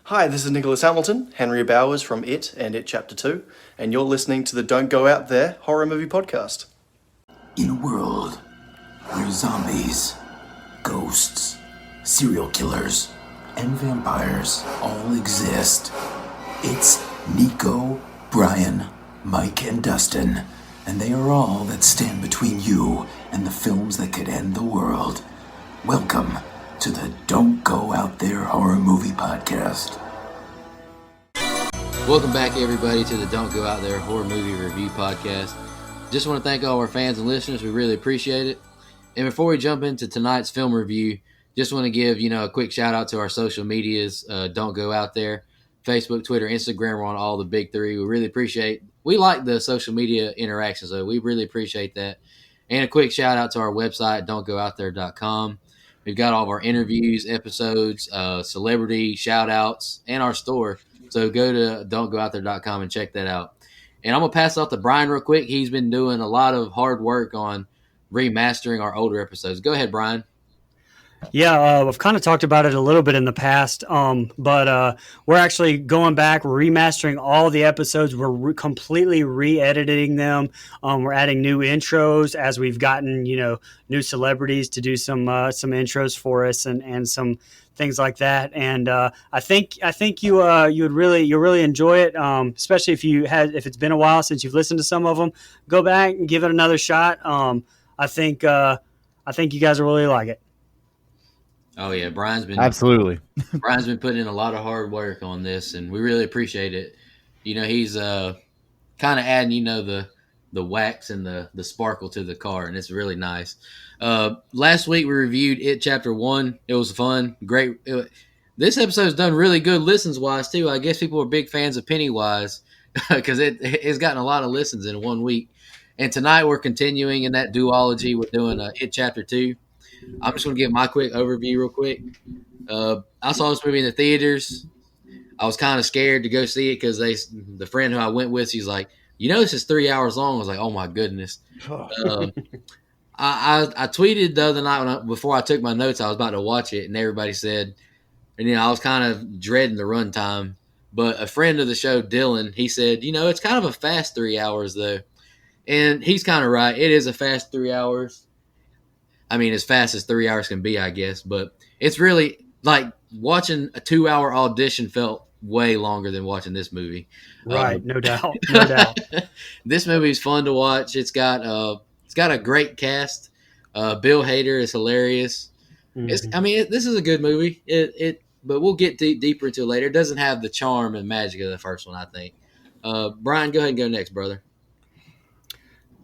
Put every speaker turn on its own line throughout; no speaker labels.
Hi, this is Nicholas Hamilton, Henry Bowers from It and It Chapter 2, and you're listening to the Don't Go Out There horror movie podcast.
In a world where zombies, ghosts, serial killers, and vampires all exist, it's Nico, Brian, Mike, and Dustin, and they are all that stand between you and the films that could end the world. Welcome to the Don't Go Out There horror movie podcast.
Welcome back, everybody, to the Don't Go Out There horror movie review podcast. Just want to thank all our fans and listeners. We really appreciate it. And before we jump into tonight's film review, just want to give a quick shout out to our social medias. Don't Go Out There, Facebook, Twitter, Instagram. We're on all the big three. We really appreciate. We like the social media interactions, though. We really appreciate that. And a quick shout out to our website, don'tgooutthere.com. We've got all of our interviews, episodes, celebrity shout outs, and our store. So go to don'tgooutthere.com and check that out. And I'm going to pass it off to Brian real quick. He's been doing a lot of hard work on remastering our older episodes. Go ahead, Brian.
Yeah, I've kind of talked about it a little bit in the past, but we're actually going back, remastering all the episodes. We're completely re-editing them. We're adding new intros as we've gotten, new celebrities to do some intros for us and some things like that. And I think you'll really enjoy it, especially if it's been a while since you've listened to some of them. Go back and give it another shot. I think you guys will really like it.
Oh yeah, Brian's been putting in a lot of hard work on this, and we really appreciate it. He's kind of adding the wax and the sparkle to the car, and it's really nice. Last week we reviewed It Chapter 1. It was fun, great. This episode's done really good listens wise too. I guess people are big fans of Pennywise because it's gotten a lot of listens in 1 week. And tonight we're continuing in that duology. We're doing It Chapter 2. I'm just going to give my quick overview real quick. I saw this movie in the theaters. I was kind of scared to go see it because the friend who I went with, she's like, this is 3 hours long. I was like, oh my goodness. I tweeted the other night before I took my notes, I was about to watch it, and everybody said, and I was kind of dreading the runtime. But a friend of the show, Dylan, he said, it's kind of a fast 3 hours though. And he's kind of right. It is a fast 3 hours. I mean, as fast as 3 hours can be, I guess. But it's really like watching a 2 hour audition felt way longer than watching this movie.
Right, no doubt, no doubt.
This movie is fun to watch. It's got a great cast. Bill Hader is hilarious. Mm-hmm. This is a good movie. But we'll get deeper into it later. It doesn't have the charm and magic of the first one, I think. Brian, go ahead and go next, brother.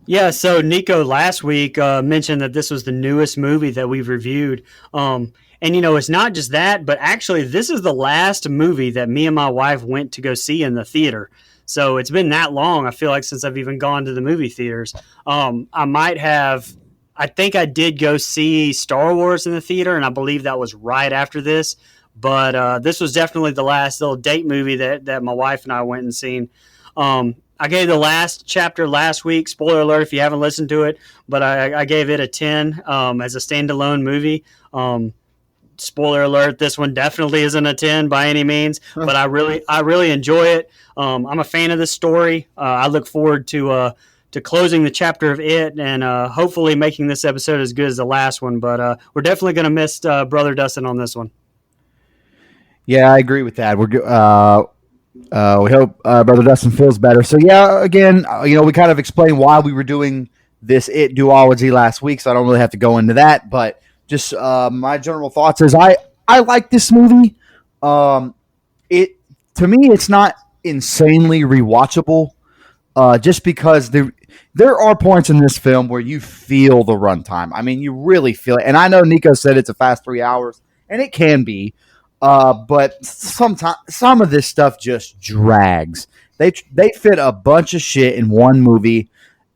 Yeah, so Nico last week mentioned that this was the newest movie that we've reviewed. And, it's not just that, but actually this is the last movie that me and my wife went to go see in the theater. So it's been that long, I feel like, since I've even gone to the movie theaters. I think I did go see Star Wars in the theater, and I believe that was right after this. But this was definitely the last little date movie that my wife and I went and seen. I gave the last chapter last week. Spoiler alert if you haven't listened to it, but I gave it a 10 as a standalone movie. Spoiler alert, this one definitely isn't a 10 by any means, but I really enjoy it. I'm a fan of this story. I look forward to closing the chapter of it and hopefully making this episode as good as the last one. But we're definitely going to miss Brother Dustin on this one.
Yeah, I agree with that. We hope Brother Dustin feels better. So, yeah, again, we kind of explained why we were doing this It duology last week, so I don't really have to go into that. But just my general thoughts is I like this movie. To me, it's not insanely rewatchable just because there are points in this film where you feel the runtime. I mean, you really feel it. And I know Nico said it's a fast 3 hours, and it can be. But sometimes some of this stuff just drags. They fit a bunch of shit in one movie,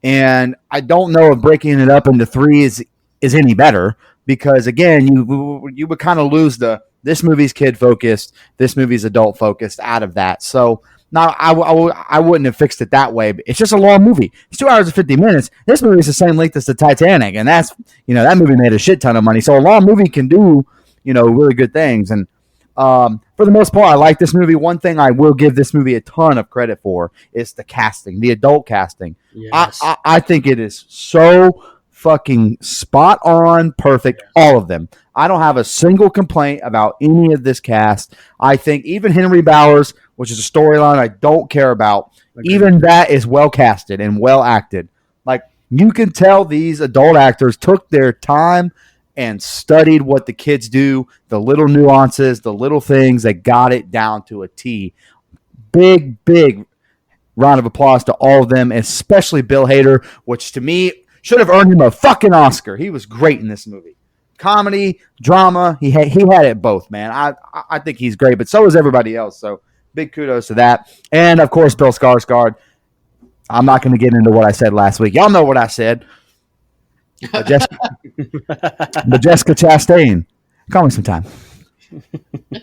and I don't know if breaking it up into three is any better because again, you would kind of lose this movie's kid focused, this movie's adult focused out of that. So now I wouldn't have fixed it that way. But it's just a long movie. It's 2 hours and 50 minutes. This movie is the same length as the Titanic, and that's that movie made a shit ton of money. So a long movie can do really good things and. For the most part, I like this movie. One thing I will give this movie a ton of credit for is the casting, the adult casting.
Yes.
I think it is so fucking spot on, perfect, all of them. I don't have a single complaint about any of this cast. I think even Henry Bowers, which is a storyline I don't care about, even that is well casted and well acted. Like, you can tell these adult actors took their time and studied what the kids do, the little nuances, the little things. They got it down to a T. Big round of applause to all of them, especially Bill Hader, which to me should have earned him a fucking Oscar. He was great in this movie. Comedy, drama, he had it both, man. I think he's great, but so is everybody else. So big kudos to that. And of course, Bill Skarsgård. I'm not going to get into what I said last week. Y'all know what I said. But Jessica Chastain, call me sometime.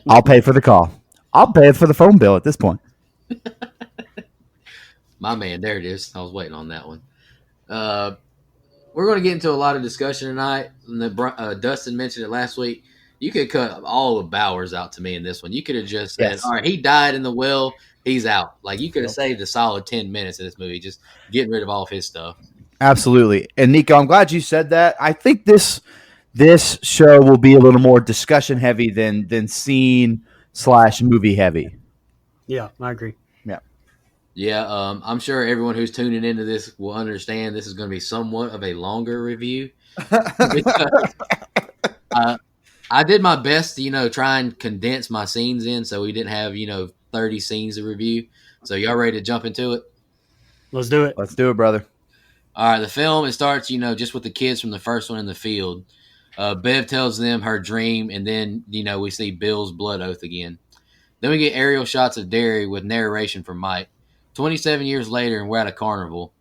I'll pay for the call. I'll pay for the phone bill at this point.
My man, there it is. I was waiting on that one. We're going to get into a lot of discussion tonight. Dustin mentioned it last week. You could cut all of Bowers out to me in this one. You could have just said, all right, he died in the well. He's out. Like, you could have saved a solid 10 minutes in this movie, just getting rid of all of his stuff.
Absolutely. And Nico, I'm glad you said that. I think this show will be a little more discussion heavy than scene/movie heavy.
Yeah, I agree.
Yeah, I'm sure everyone who's tuning into this will understand this is going to be somewhat of a longer review. Because, I did my best to, try and condense my scenes in so we didn't have, 30 scenes to review. So y'all ready to jump into it?
Let's do it.
Let's do it, brother.
All right, the film, it starts, just with the kids from the first one in the field. Bev tells them her dream, and then, we see Bill's blood oath again. Then we get aerial shots of Derry with narration from Mike. 27 years later, and we're at a carnival.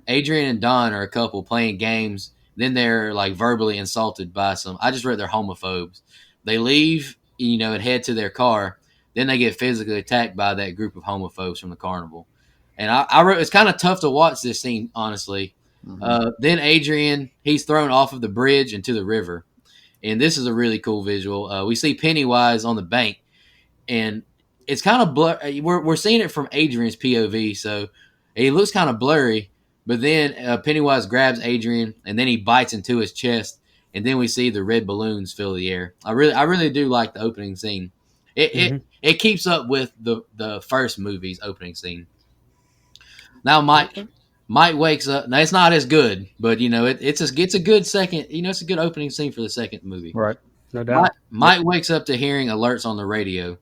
Adrian and Don are a couple playing games. Then they're like verbally insulted by I just read they're homophobes. They leave, and head to their car. Then they get physically attacked by that group of homophobes from the carnival. And I wrote, it's kind of tough to watch this scene, honestly. Mm-hmm. Then Adrian, he's thrown off of the bridge into the river. And this is a really cool visual. We see Pennywise on the bank. And it's kind of blurry. We're seeing it from Adrian's POV, so it looks kind of blurry. But then Pennywise grabs Adrian, and then he bites into his chest, and then we see the red balloons fill the air. I really do like the opening scene. It keeps up with the first movie's opening scene. Now Mike wakes up. Now it's not as good, but it's a good second. It's a good opening scene for the second movie.
Right,
no doubt.
Mike wakes up to hearing alerts on the radio.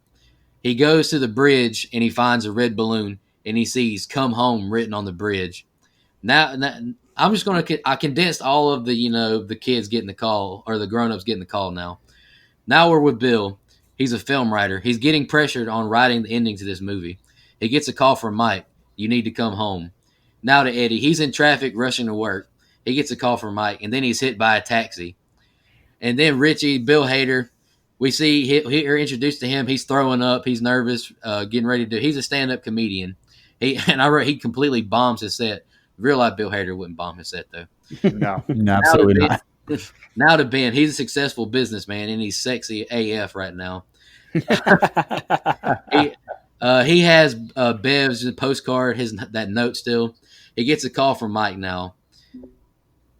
He goes to the bridge and he finds a red balloon and he sees "Come Home" written on the bridge. Now I'm just I condensed all of the kids getting the call, or the grown-ups getting the call now. Now we're with Bill. He's a film writer. He's getting pressured on writing the ending to this movie. He gets a call from Mike. You need to come home. Now to Eddie. He's in traffic rushing to work. He gets a call from Mike, and then he's hit by a taxi. And then Richie, Bill Hader, we see we're introduced to him. He's throwing up. He's nervous, getting ready to do. He's a stand-up comedian. I wrote he completely bombs his set. Real life Bill Hader wouldn't bomb his set though.
No, absolutely not.
Now to Ben, he's a successful businessman and he's sexy AF right now. He has Bev's postcard, that note still. He gets a call from Mike now.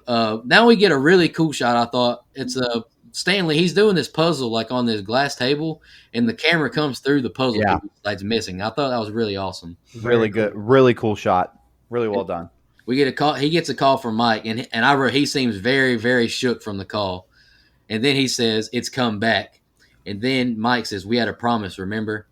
Now we get a really cool shot. I thought it's Stanley. He's doing this puzzle like on this glass table, and the camera comes through the puzzle that's missing. I thought that was really awesome.
Really good, really cool shot. Really well done.
We get a call. He gets a call from Mike, and I wrote he seems very, very shook from the call. And then he says it's come back. And then Mike says we had a promise, remember?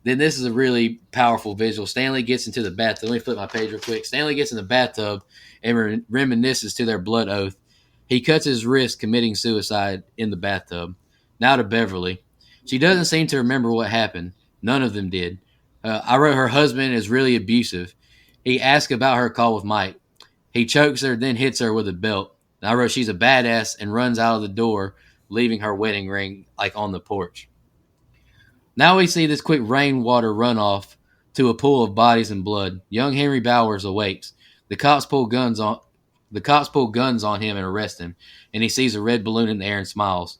Then this is a really powerful visual. Stanley gets into the bathtub. Let me flip my page real quick. Stanley gets in the bathtub and reminisces to their blood oath. He cuts his wrist committing suicide in the bathtub. Now to Beverly. She doesn't seem to remember what happened. None of them did. I wrote her husband is really abusive. He asks about her call with Mike. He chokes her, then hits her with a belt. And I wrote she's a badass and runs out of the door, leaving her wedding ring like on the porch. Now we see this quick rainwater runoff to a pool of bodies and blood. Young Henry Bowers awakes. The cops pull guns on him and arrest him, and he sees a red balloon in the air and smiles.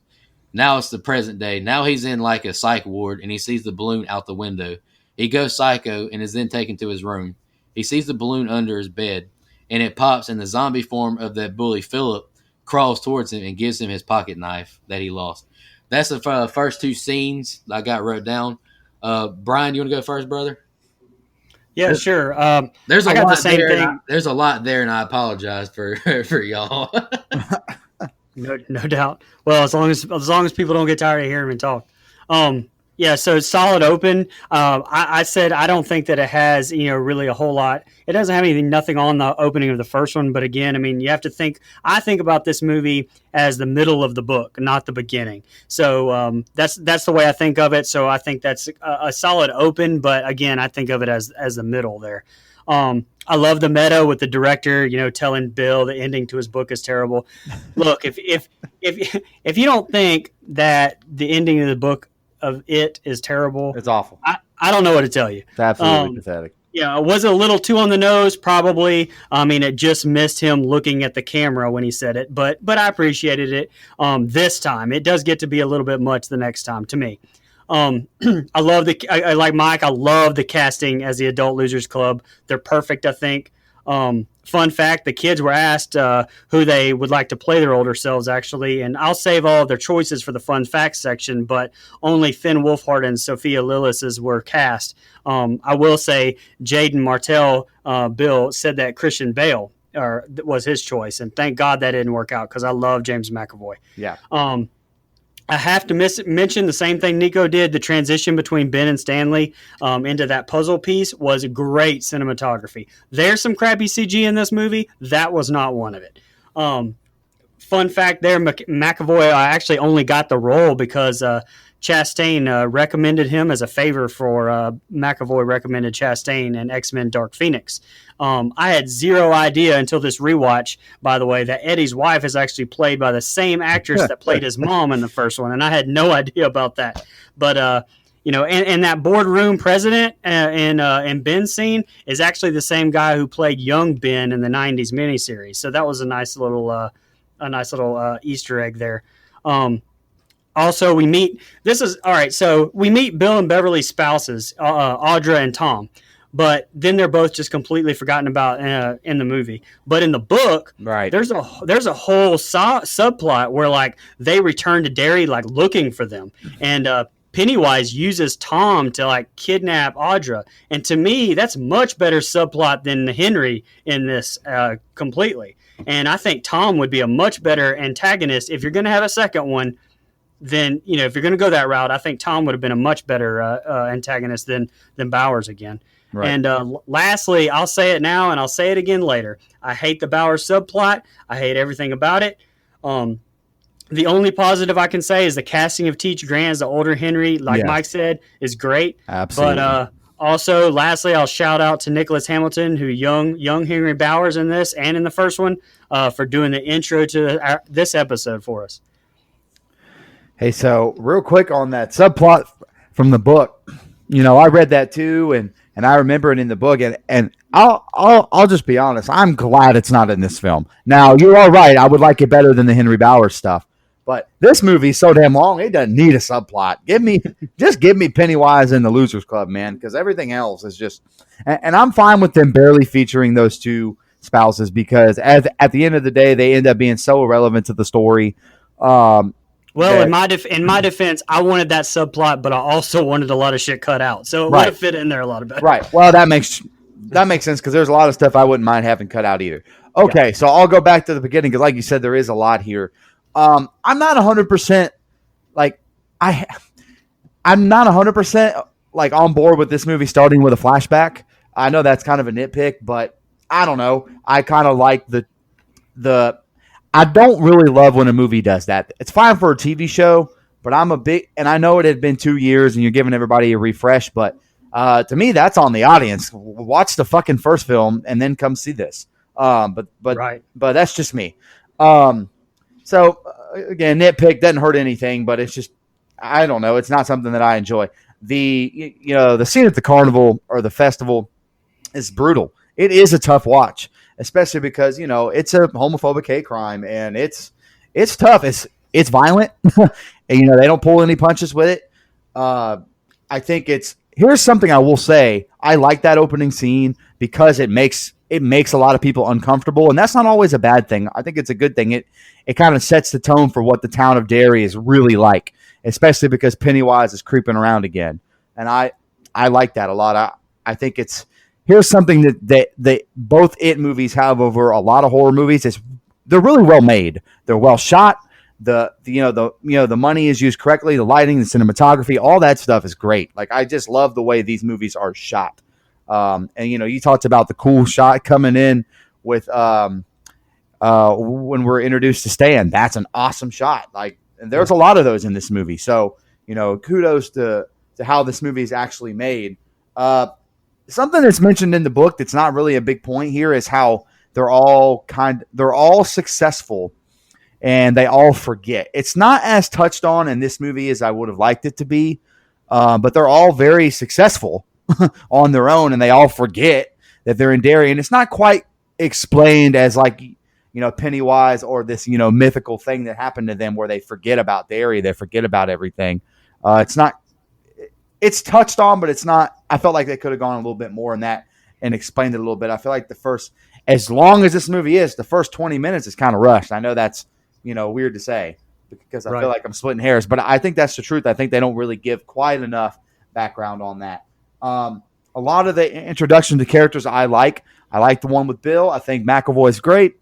Now it's the present day. Now he's in like a psych ward and he sees the balloon out the window. He goes psycho and is then taken to his room. He sees the balloon under his bed and it pops, and the zombie form of that bully Philip crawls towards him and gives him his pocket knife that he lost. That's the first two scenes I got wrote down. Brian, you want to go first, brother?
Yeah, sure.
There's a
I got
lot
the same
there.
thing.
There's a lot there, and I apologize for y'all.
No doubt. Well, as long as people don't get tired of hearing me talk. Yeah, so solid open. I said I don't think that it has really a whole lot. It doesn't have nothing on the opening of the first one, but again, I mean, you have to think. I think about this movie as the middle of the book, not the beginning. So that's the way I think of it. So I think that's a solid open, but again, I think of it as the middle there. I love the meta with the director, telling Bill the ending to his book is terrible. Look, if you don't think that the ending of the book of it is terrible,
It's awful.
I don't know what to tell you.
It's absolutely pathetic.
Yeah, was it a little too on the nose? Probably. I mean, it just missed him looking at the camera when he said it, but I appreciated it this time. It does get to be a little bit much the next time to me. I love I like Mike. I love the casting as the Adult Losers Club. They're perfect, I think. Fun fact, the kids were asked who they would like to play their older selves, actually, and I'll save all of their choices for the fun facts section, but only Finn Wolfhard and Sophia Lillis's were cast. I will say Jaden Martell, Bill, said that Christian Bale was his choice, and thank God that didn't work out because I love James McAvoy.
Yeah.
I have to mention the same thing Nico did. The transition between Ben and Stanley into that puzzle piece was great cinematography. There's some crappy CG in this movie. That was not one of it. Fun fact there, McAvoy actually only got the role because Chastain recommended him as a favor for McAvoy recommended Chastain in X-Men Dark Phoenix. I had zero idea until this rewatch, by the way, that Eddie's wife is actually played by the same actress that played his mom in the first one, and I had no idea about that. But and that boardroom president in Ben's scene is actually the same guy who played young Ben in the '90s miniseries. So that was a nice little Easter egg there. Also, we meet Bill and Beverly's spouses, Audra and Tom, but then they're both just completely forgotten about in the movie. But in the book,
Right.
there's a whole subplot where like they return to Derry like looking for them, and Pennywise uses Tom to like kidnap Audra, and to me that's much better subplot than Henry in this completely. And I think Tom would be a much better antagonist if you're going to have a second one. Then if you're going to go that route, I think Tom would have been a much better antagonist than Bowers again. Right. And lastly, I'll say it now and I'll say it again later. I hate the Bowers subplot. I hate everything about it. The only positive I can say is the casting of Teach Grant as the older Henry, like Mike said, is great.
Absolutely.
But also, lastly, I'll shout out to Nicholas Hamilton, who young Henry Bowers in this and in the first one, for doing the intro to this episode for us.
Hey, so real quick on that subplot from the book, I read that too, and I remember it in the book, and I'll just be honest, I'm glad it's not in this film. Now, you're all right, I would like it better than the Henry Bowers stuff, but this movie's so damn long, it doesn't need a subplot. Give me Pennywise and the Losers Club, man, because everything else is just, and I'm fine with them barely featuring those two spouses because at the end of the day, they end up being so irrelevant to the story.
Well, in my defense, I wanted that subplot, but I also wanted a lot of shit cut out, so it would have fit in there a lot better.
Right. Well, that makes sense because there's a lot of stuff I wouldn't mind having cut out either. Okay, so I'll go back to the beginning because, like you said, there is a lot here. I'm not 100% I'm not 100% like on board with this movie starting with a flashback. I know that's kind of a nitpick, but I don't know. I kind of like the. I don't really love when a movie does that. It's fine for a TV show, but and I know it had been 2 years and you're giving everybody a refresh, but to me, that's on the audience. Watch the fucking first film and then come see this. But that's just me. So again, nitpick doesn't hurt anything, but it's just, I don't know. It's not something that I enjoy. The scene at the carnival or the festival is brutal. It is a tough watch, especially because, it's a homophobic hate crime and it's tough. It's violent And, they don't pull any punches with it. I think here's something I will say. I like that opening scene because it makes a lot of people uncomfortable, and that's not always a bad thing. I think it's a good thing. It kind of sets the tone for what the town of Derry is really like, especially because Pennywise is creeping around again, and I like that a lot. I think here's something that both It movies have over a lot of horror movies. They're really well made. They're well shot. The money is used correctly. The lighting, the cinematography, all that stuff is great. Like, I just love the way these movies are shot. And you talked about the cool shot coming in with when we're introduced to Stan. That's an awesome shot. Like, and there's a lot of those in this movie. So kudos to how this movie is actually made. Something that's mentioned in the book that's not really a big point here is how they're all successful. And they all forget. It's not as touched on in this movie as I would have liked it to be, but they're all very successful on their own, and they all forget that they're in Derry. And it's not quite explained as like, Pennywise or this, mythical thing that happened to them where they forget about Derry, they forget about everything. It's touched on, but it's not. I felt like they could have gone a little bit more in that and explained it a little bit. I feel like as long as this movie is, the first 20 minutes is kind of rushed. I know that's weird to say because I feel like I'm splitting hairs, but I think that's the truth. I think they don't really give quite enough background on that. A lot of the introduction to characters I like the one with Bill. I think McAvoy's great.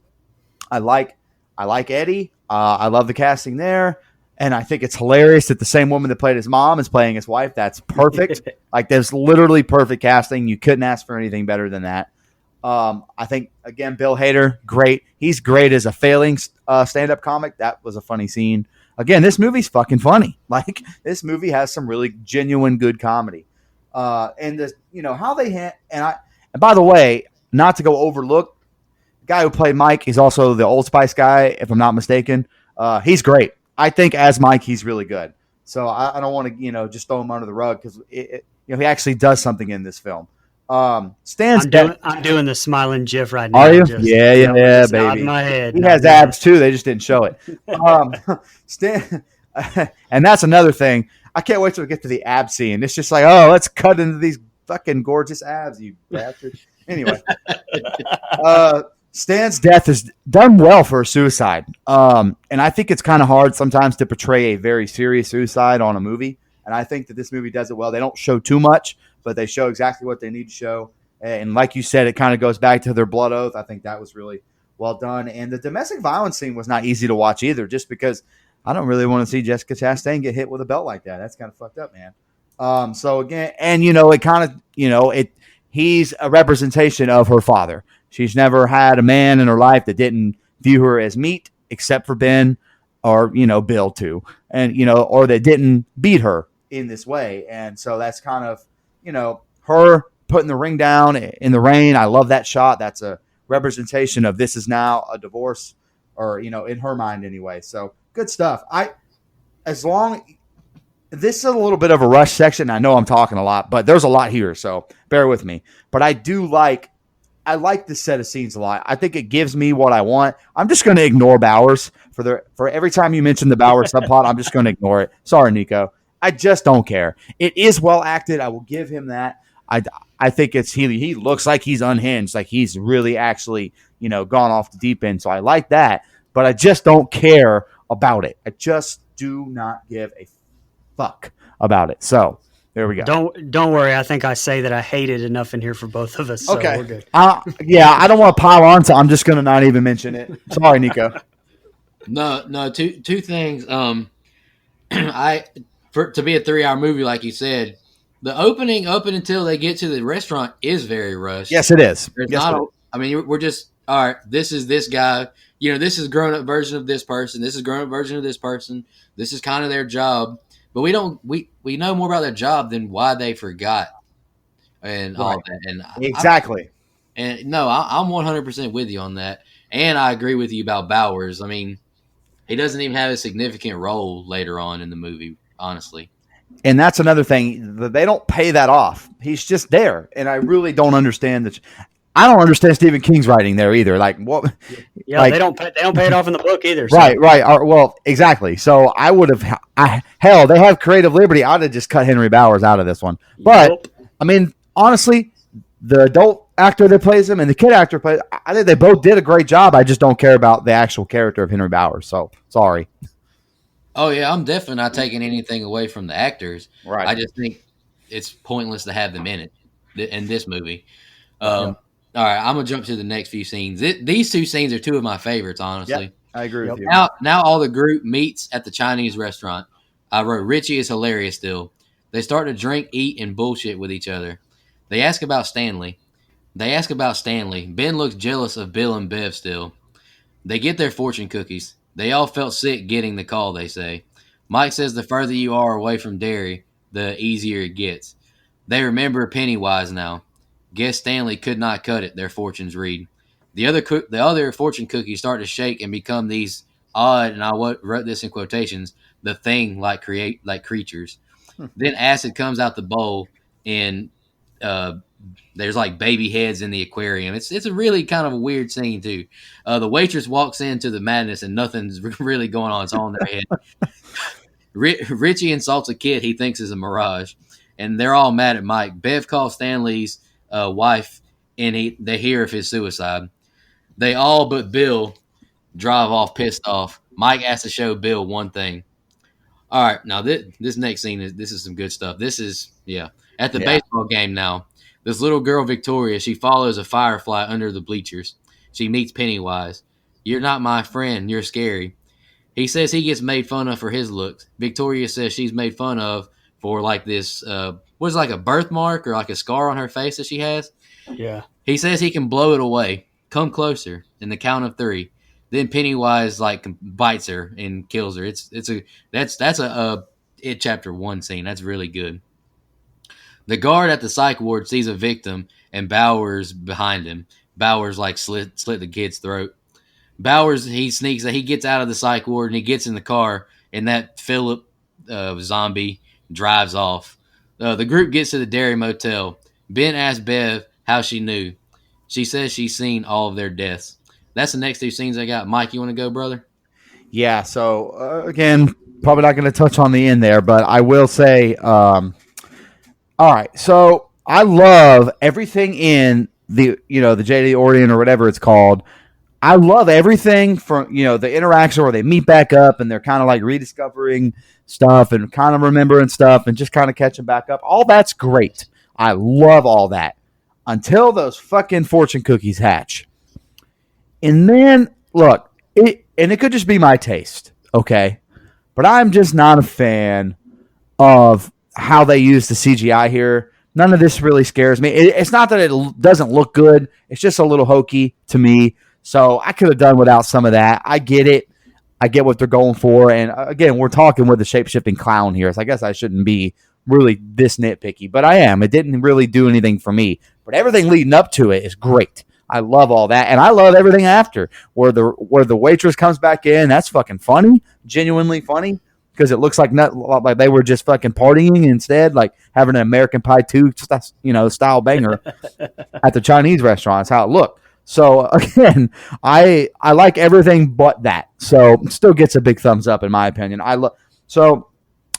I like Eddie. I love the casting there. And I think it's hilarious that the same woman that played his mom is playing his wife. That's perfect. Like, there's literally perfect casting. You couldn't ask for anything better than that. I think, again, Bill Hader, great. He's great as a failing stand-up comic. That was a funny scene. Again, this movie's fucking funny. Like, this movie has some really genuine good comedy. And how they and by the way, not to go overlook, the guy who played Mike, he's also the Old Spice guy, if I'm not mistaken. He's great. I think as Mike, he's really good. So I don't want to, just throw him under the rug because he actually does something in this film. Stan's
I'm doing the smiling GIF right now.
Are you?
Just,
yeah, baby.
My head.
He has abs too. They just didn't show it. Stan, and that's another thing. I can't wait till we get to the ab scene. It's just like, oh, let's cut into these fucking gorgeous abs, you bastard. Anyway, Stan's death is done well for a suicide. And I think it's kind of hard sometimes to portray a very serious suicide on a movie. And I think that this movie does it well. They don't show too much, but they show exactly what they need to show. And like you said, it kind of goes back to their blood oath. I think that was really well done. And the domestic violence scene was not easy to watch either, just because I don't really want to see Jessica Chastain get hit with a belt like that. That's kind of fucked up, man. So again, and it kind of, he's a representation of her father. She's never had a man in her life that didn't view her as meat, except for Ben or, Bill too. And, or that didn't beat her in this way. And so that's kind of, her putting the ring down in the rain. I love that shot. That's a representation of this is now a divorce, or, in her mind anyway. So good stuff. This is a little bit of a rush section. I know I'm talking a lot, but there's a lot here, so bear with me. But I like this set of scenes a lot. I think it gives me what I want. I'm just going to ignore Bowers for every time you mention the Bowers subplot. I'm just going to ignore it. Sorry, Nico. I just don't care. It is well acted. I will give him that. I think he looks like he's unhinged, like he's really actually gone off the deep end. So I like that, but I just don't care about it. I just do not give a fuck about it. So there we go.
Don't worry. I think I say that I hate it enough in here for both of us. So
okay,
we're good.
Yeah, I don't want to pile on, so I'm just going to not even mention it. Sorry, Nico.
No. Two things. To be a 3-hour movie, like you said, the opening up until they get to the restaurant is very rushed.
Yes, it is.
I mean, we're just all right. This is this guy. This is grown up version of this person. This is grown up version of this person. This is kind of their job. But we know more about their job than why they forgot and all that. And
exactly.
I'm 100% with you on that. And I agree with you about Bowers. I mean, he doesn't even have a significant role later on in the movie, honestly.
And that's another thing. They don't pay that off. He's just there. And I really don't understand that. I don't understand Stephen King's writing there either. Like what?
Yeah,
like,
they don't pay it off in the book either. So.
Right. Well, exactly. So I would have. Hell, they have creative liberty. I'd have just cut Henry Bowers out of this one. But
Yep.
I mean, honestly, the adult actor that plays him and the kid actor plays. I think they both did a great job. I just don't care about the actual character of Henry Bowers. So sorry.
Oh yeah, I'm definitely not taking anything away from the actors.
Right.
I just think it's pointless to have them in it in this movie. All right, I'm gonna jump to the next few scenes. These two scenes are two of my favorites, honestly.
Yep, I agree with you.
Now all the group meets at the Chinese restaurant. I wrote Richie is hilarious still. They start to drink, eat, and bullshit with each other. They ask about Stanley. Ben looks jealous of Bill and Bev still. They get their fortune cookies. They all felt sick getting the call, they say. Mike says the further you are away from dairy, the easier it gets. They remember Pennywise now. Guess Stanley could not cut it, their fortunes read. The other fortune cookies start to shake and become these odd, and I wrote this in quotations, the thing like creatures. Then acid comes out the bowl, and there's like baby heads in the aquarium. It's a really kind of a weird scene too. The waitress walks into the madness and nothing's really going on. It's all in their head. Richie insults a kid he thinks is a mirage, and they're all mad at Mike. Bev calls Stanley's wife, and they hear of his suicide. They all but Bill drive off pissed off. Mike has to show Bill one thing. All right, now this next scene is some good stuff. This is at the baseball game now. This little girl Victoria, she follows a firefly under the bleachers. She meets Pennywise. You're not my friend. You're scary. He says he gets made fun of for his looks. Victoria says she's made fun of for like this what is it, like a birthmark or like a scar on her face that she has.
Yeah.
He says he can blow it away. Come closer. In the count of 3. Then Pennywise like bites her and kills her. That's a It Chapter 1 scene. That's really good. The guard at the psych ward sees a victim and Bowers behind him. Bowers like slit the kid's throat. Bowers he gets out of the psych ward and he gets in the car and that Philip zombie drives off. The group gets to the Dairy Motel. Ben asks Bev how she knew. She says she's seen all of their deaths. That's the next 2 scenes I got. Mike, you want to go, brother?
Yeah. So again, probably not going to touch on the end there, but I will say, all right. So I love everything in the J.D. Orient or whatever it's called. I love everything from the interaction where they meet back up and they're kind of like rediscovering stuff and kind of remembering stuff and just kind of catching back up. All that's great. I love all that until those fucking fortune cookies hatch. And then, look, it could just be my taste, okay? But I'm just not a fan of how they use the CGI here. None of this really scares me. It's not that it doesn't look good. It's just a little hokey to me. So I could have done without some of that. I get it. I get what they're going for. And again, we're talking with the shape-shifting clown here. So I guess I shouldn't be really this nitpicky. But I am. It didn't really do anything for me. But everything leading up to it is great. I love all that, and I love everything after where the waitress comes back in. That's fucking funny, genuinely funny, because it looks like they were just fucking partying instead, like having an American Pie 2, style banger at the Chinese restaurant. That's how it looked. So again, I like everything but that. So still gets a big thumbs up in my opinion. So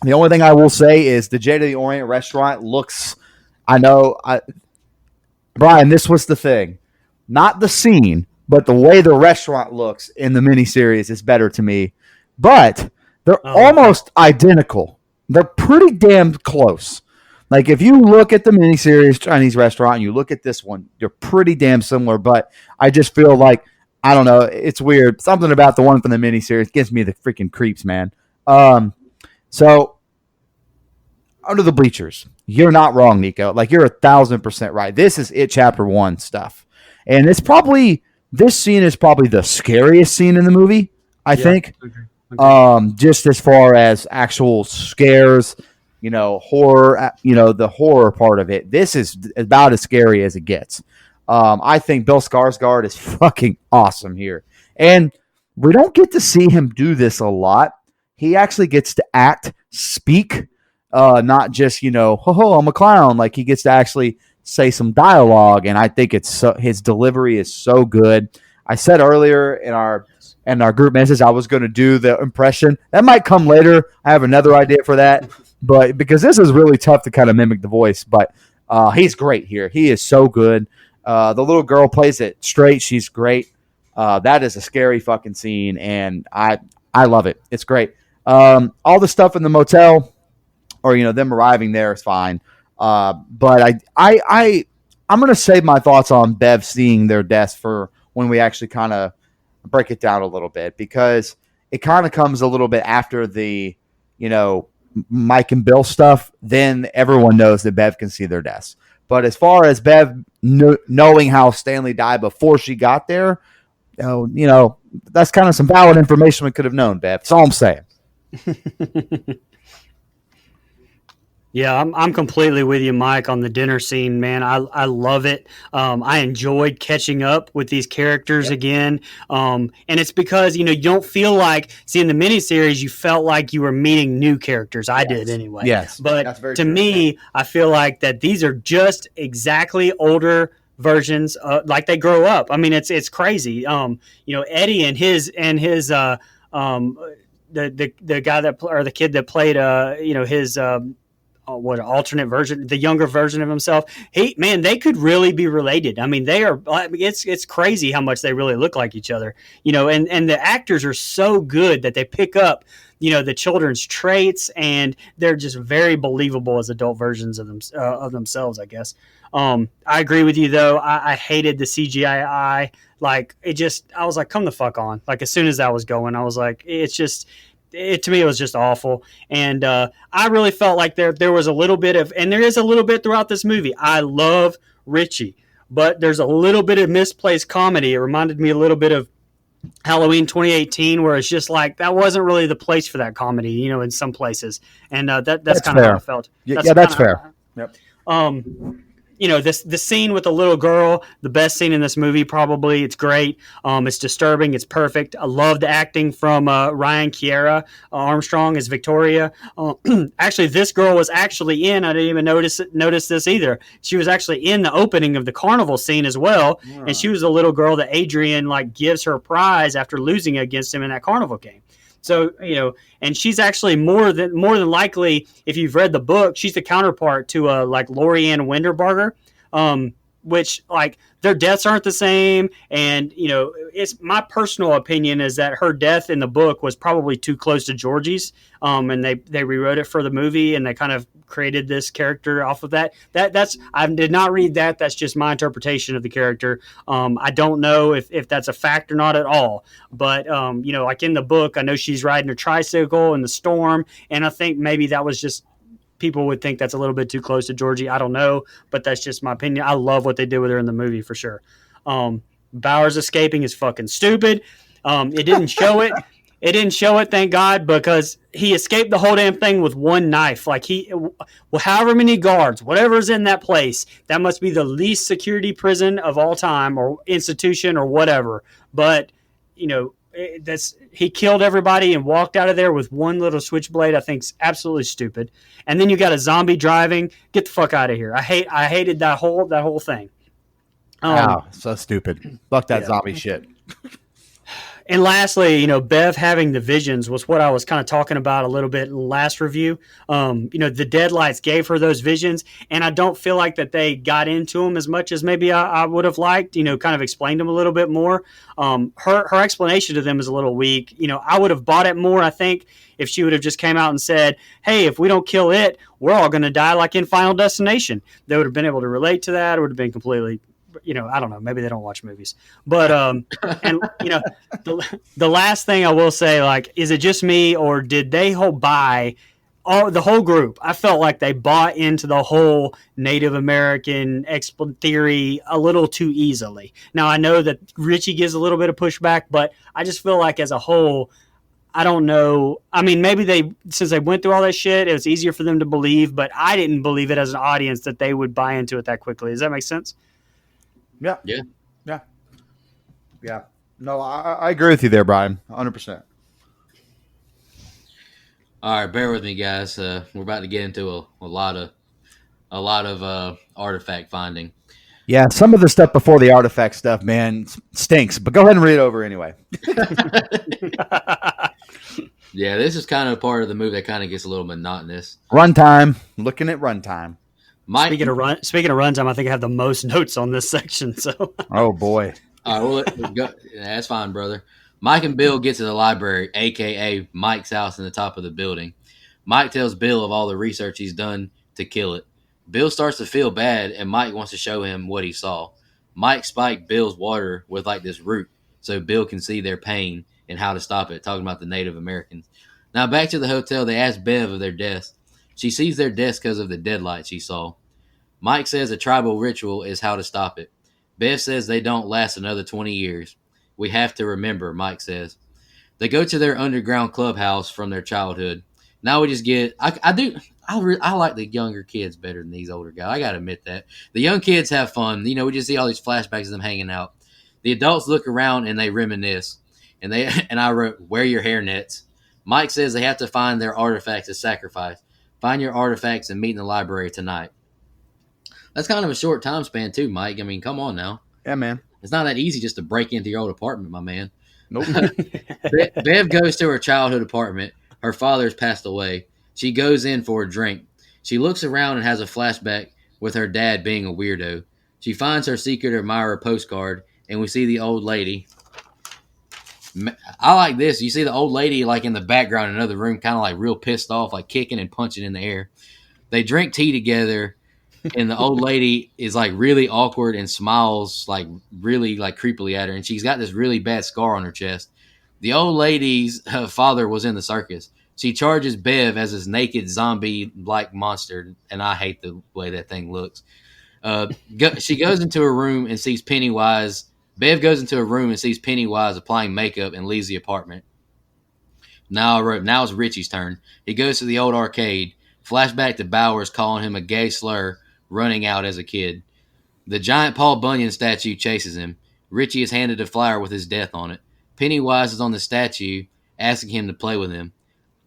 the only thing I will say is the J to the Orient restaurant looks. Brian, this was the thing. Not the scene, but the way the restaurant looks in the miniseries is better to me. But they're almost identical. They're pretty damn close. Like if you look at the miniseries Chinese restaurant and you look at this one, they're pretty damn similar. But I just feel like, I don't know, it's weird. Something about the one from the miniseries gives me the freaking creeps, man. So under the bleachers, you're not wrong, Nico. Like you're 1,000% right. This is It Chapter 1 stuff. And this scene is probably the scariest scene in the movie, I think. Okay. Just as far as actual scares, horror, the horror part of it. This is about as scary as it gets. I think Bill Skarsgård is fucking awesome here. And we don't get to see him do this a lot. He actually gets to speak, not just, ho, I'm a clown. Like he gets to actually say some dialogue, and I think his delivery is so good. I said earlier in our group message I was going to do the impression. That might come later. I have another idea for that, but because this is really tough to kind of mimic the voice, but he's great here. He is so good. The little girl plays it straight. She's great. That is a scary fucking scene, and I love it. It's great. All the stuff in the motel, or them arriving there is fine. But I'm gonna save my thoughts on Bev seeing their deaths for when we actually kind of break it down a little bit, because it kind of comes a little bit after the Mike and Bill stuff. Then everyone knows that Bev can see their deaths. But as far as Bev knowing how Stanley died before she got there, that's kind of some valid information we could have known, Bev. That's all I'm saying.
Yeah, I'm completely with you, Mike, on the dinner scene, man. I love it. I enjoyed catching up with these characters again. And it's because, you don't feel like, in the miniseries, you felt like you were meeting new characters. I did anyway.
Yes.
But to me, I feel like that these are just exactly older versions, like they grow up. I mean, it's crazy. Eddie and his the guy or the kid that played his what alternate version, the younger version of himself. They could really be related. I mean, they are. It's crazy how much they really look like each other. And the actors are so good that they pick up the children's traits, and they're just very believable as adult versions of themselves, I guess. I agree with you though. I hated the CGI. Like I was like, come the fuck on. Like as soon as that was going, I was like, to me, it was just awful. And I really felt like there was a little bit of, and there is a little bit throughout this movie. I love Richie, but there's a little bit of misplaced comedy. It reminded me a little bit of Halloween 2018, where it's just like that wasn't really the place for that comedy, in some places. And that's kind of how I felt.
That's fair. Yep.
The scene with the little girl, the best scene in this movie, probably. It's great. It's disturbing. It's perfect. I love the acting from Ryan Kiera Armstrong as Victoria. Actually, this girl was actually in. I didn't even notice this either. She was actually in the opening of the carnival scene as well, and she was the little girl that Adrian gives her prize after losing against him in that carnival game. So, and she's actually more than likely, if you've read the book, she's the counterpart to Lori Ann Winterbarger, which their deaths aren't the same. And, it's my personal opinion is that her death in the book was probably too close to Georgie's. And they rewrote it for the movie, and they kind of created this character off of that. I did not read that. That's just my interpretation of the character. I don't know if that's a fact or not at all. But, in the book, I know she's riding a tricycle in the storm. And I think maybe that was just, people would think that's a little bit too close to Georgie. I don't know, but that's just my opinion. I love what they did with her in the movie for sure. Bowers escaping is fucking stupid. It didn't show it. It didn't show it, thank God, because he escaped the whole damn thing with one knife. However many guards, whatever's in that place, that must be the least security prison of all time, or institution, or whatever. But he killed everybody and walked out of there with one little switchblade. I think is absolutely stupid. And then you got a zombie driving. Get the fuck out of here. I hated that whole thing.
Wow, so stupid. Fuck that zombie shit.
And lastly, Bev having the visions was what I was kind of talking about a little bit in the last review. The Deadlights gave her those visions, and I don't feel like that they got into them as much as maybe I would have liked, kind of explained them a little bit more. Her explanation to them is a little weak. I would have bought it more, I think, if she would have just came out and said, hey, if we don't kill it, we're all going to die like in Final Destination. They would have been able to relate to that. It would have been completely... I don't know. Maybe they don't watch movies, but and the last thing I will say, is it just me, or did they buy the whole group? I felt like they bought into the whole Native American theory a little too easily. Now I know that Richie gives a little bit of pushback, but I just feel like as a whole, I don't know. I mean, maybe since they went through all that shit, it was easier for them to believe, but I didn't believe it as an audience that they would buy into it that quickly. Does that make sense?
Yeah. No, I agree with you there, Brian. 100%.
All right, bear with me, guys. We're about to get into a lot of a lot of artifact finding.
Yeah, some of the stuff before the artifact stuff, man, stinks. But go ahead and read it over anyway.
Yeah, this is kind of part of the movie that kind of gets a little monotonous.
Runtime. Looking at runtime.
Mike,
Speaking of runtime, I think I have the most notes on this section. So,
Oh boy.
all right, well, go, that's fine, brother. Mike and Bill get to the library, aka Mike's house in the top of the building. Mike tells Bill of all the research he's done to kill it. Bill starts to feel bad, and Mike wants to show him what he saw. Mike spiked Bill's water with like this root so Bill can see their pain and how to stop it, talking about the Native Americans. Now, back to the hotel, they ask Bev of their deaths. She sees their deaths because of the deadlight she saw. Mike says a tribal ritual is how to stop it. Bev says they don't last another 20 years. We have to remember, Mike says. They go to their underground clubhouse from their childhood. Now we just get, I like the younger kids better than these older guys. I got to admit that. The young kids have fun. You know, we just see all these flashbacks of them hanging out. The adults look around and they reminisce. And I wrote, wear your hair nets. Mike says they have to find their artifacts as sacrifice. Find your artifacts and meet in the library tonight. That's kind of a short time span too, Mike. I mean, come on now.
Yeah, man.
It's not that easy just to break into your old apartment, my man.
Nope.
Bev goes to her childhood apartment. Her father's passed away. She goes in for a drink. She looks around and has a flashback with her dad being a weirdo. She finds her secret admirer postcard, and we see the old lady. I like this. You see the old lady like in the background in another room, kind of like real pissed off, like kicking and punching in the air. They drink tea together, and the old lady is like really awkward and smiles like really like creepily at her, and she's got this really bad scar on her chest. The old lady's father was in the circus. She charges Bev as this naked zombie like monster, and I hate the way that thing looks. She goes into a room and sees Pennywise. Bev goes into a room and sees Pennywise applying makeup and leaves the apartment. Now it's Richie's turn. He goes to the old arcade. Flashback to Bowers calling him a gay slur, running out as a kid. The giant Paul Bunyan statue chases him. Richie is handed a flower with his death on it. Pennywise is on the statue, asking him to play with him.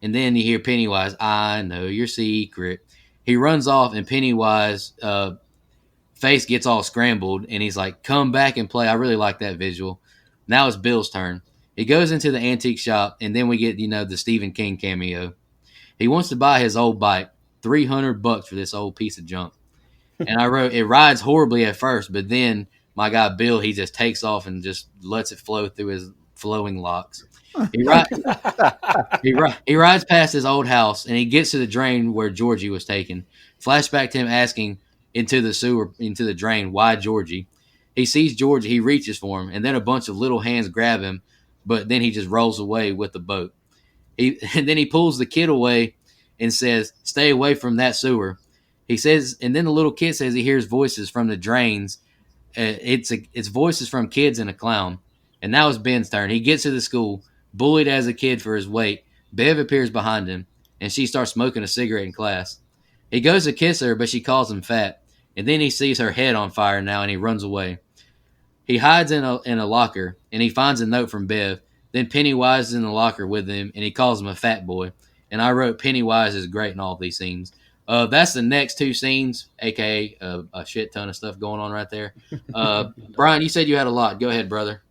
And then you hear Pennywise, I know your secret. He runs off, and Pennywise face gets all scrambled, and he's like, come back and play. I really like that visual. Now it's Bill's turn. He goes into the antique shop, and then we get, the Stephen King cameo. He wants to buy his old bike, $300 for this old piece of junk. And I wrote, it rides horribly at first, but then my guy Bill, he just takes off and just lets it flow through his flowing locks. He rides past his old house, and he gets to the drain where Georgie was taken. Flashback to him asking into the drain, why Georgie? He sees Georgie, he reaches for him, and then a bunch of little hands grab him, but then he just rolls away with the boat. And then he pulls the kid away and says, stay away from that sewer. He says, and then the little kid says he hears voices from the drains. It's voices from kids and a clown. And now it's Ben's turn. He gets to the school, bullied as a kid for his weight. Bev appears behind him, and she starts smoking a cigarette in class. He goes to kiss her, but she calls him fat. And then he sees her head on fire now, and he runs away. He hides in a locker, and he finds a note from Bev. Then Pennywise is in the locker with him, and he calls him a fat boy. And I wrote, Pennywise is great in all these scenes. That's the next two scenes, a.k.a. a shit ton of stuff going on right there. Brian, you said you had a lot. Go ahead, brother.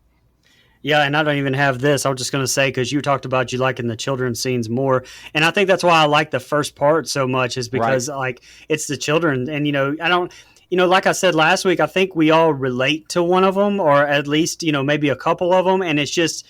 Yeah, and I don't even have this. I was just going to say, because you talked about you liking the children's scenes more. And I think that's why I like the first part so much, is because like it's the children. And, I don't, like I said last week, I think we all relate to one of them, or at least, maybe a couple of them. And it's just,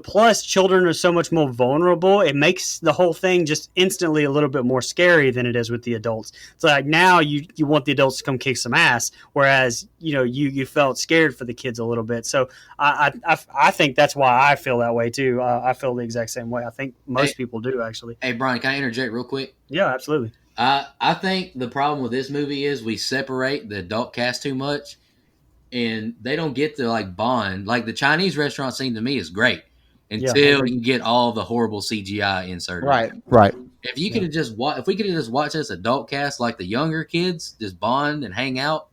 plus children are so much more vulnerable. It makes the whole thing just instantly a little bit more scary than it is with the adults. It's like now you want the adults to come kick some ass, whereas, you felt scared for the kids a little bit. So I think that's why I feel that way too. I feel the exact same way. I think most people do, actually.
Hey, Brian, can I interject real quick?
Yeah, absolutely.
I think the problem with this movie is we separate the adult cast too much, and they don't get to like bond. Like the Chinese restaurant scene to me is great until you get all the horrible CGI inserted.
Right.
If you could have if we could have just watched this adult cast, like the younger kids, just bond and hang out,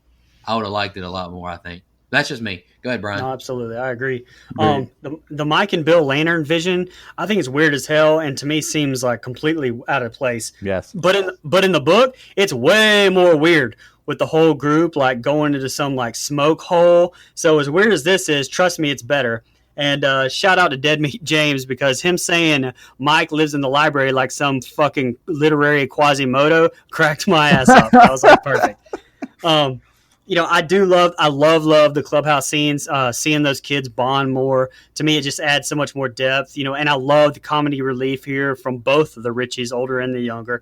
I would have liked it a lot more. I think That's just me. Go ahead, Brian.
No, absolutely, I agree. The Mike and Bill Lantern vision, I think it's weird as hell, and to me seems like completely out of place.
Yes,
but in the book, it's way more weird with the whole group like going into some like smoke hole. So as weird as this is, trust me, it's better. And shout out to Dead Meat James, because him saying Mike lives in the library like some fucking literary Quasimodo cracked my ass up. I was like, perfect. I love the clubhouse scenes, seeing those kids bond more. To me, it just adds so much more depth, and I love the comedy relief here from both of the Richies, older and the younger.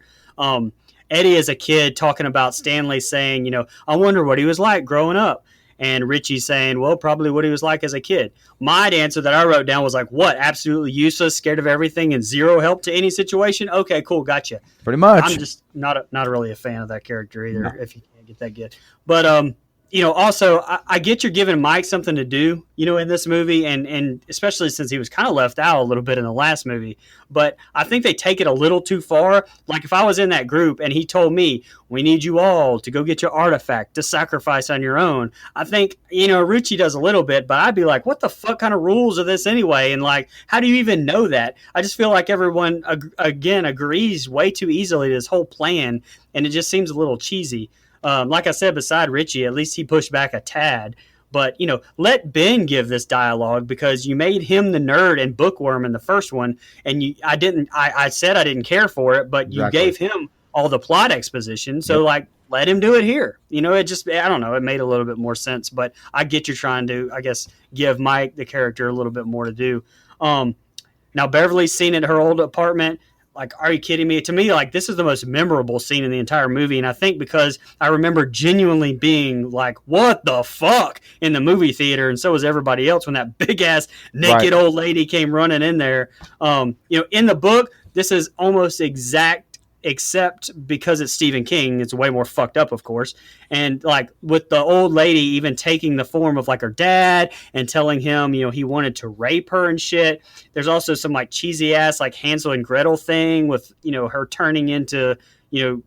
Eddie as a kid talking about Stanley saying, I wonder what he was like growing up. And Richie saying, well, probably what he was like as a kid. My answer that I wrote down was like, what? Absolutely useless, scared of everything, and zero help to any situation? Okay, cool, gotcha.
Pretty much.
I'm just not really a fan of that character either, if you can't get that good. But, also, I get you're giving Mike something to do, in this movie, and especially since he was kind of left out a little bit in the last movie. But I think they take it a little too far. Like, if I was in that group and he told me, we need you all to go get your artifact to sacrifice on your own, I think, Rucci does a little bit, but I'd be like, what the fuck kind of rules are this anyway? And, like, how do you even know that? I just feel like everyone, again, agrees way too easily to this whole plan, and it just seems a little cheesy. Like I said, beside Richie, at least he pushed back a tad. But, let Ben give this dialogue, because you made him the nerd and bookworm in the first one. And I said I didn't care for it, but you gave him all the plot exposition. So, let him do it here. It just, I don't know, it made a little bit more sense. But I get you're trying to, I guess, give Mike, the character, a little bit more to do. Now, Beverly's scene at her old apartment. Like, are you kidding me? To me, like, this is the most memorable scene in the entire movie. And I think because I remember genuinely being like, what the fuck in the movie theater. And so was everybody else when that big ass naked old lady came running in there. In the book, this is almost exact, except because it's Stephen King, it's way more fucked up, of course. And like with the old lady even taking the form of like her dad and telling him, he wanted to rape her and shit. There's also some like cheesy ass like Hansel and Gretel thing with, her turning into like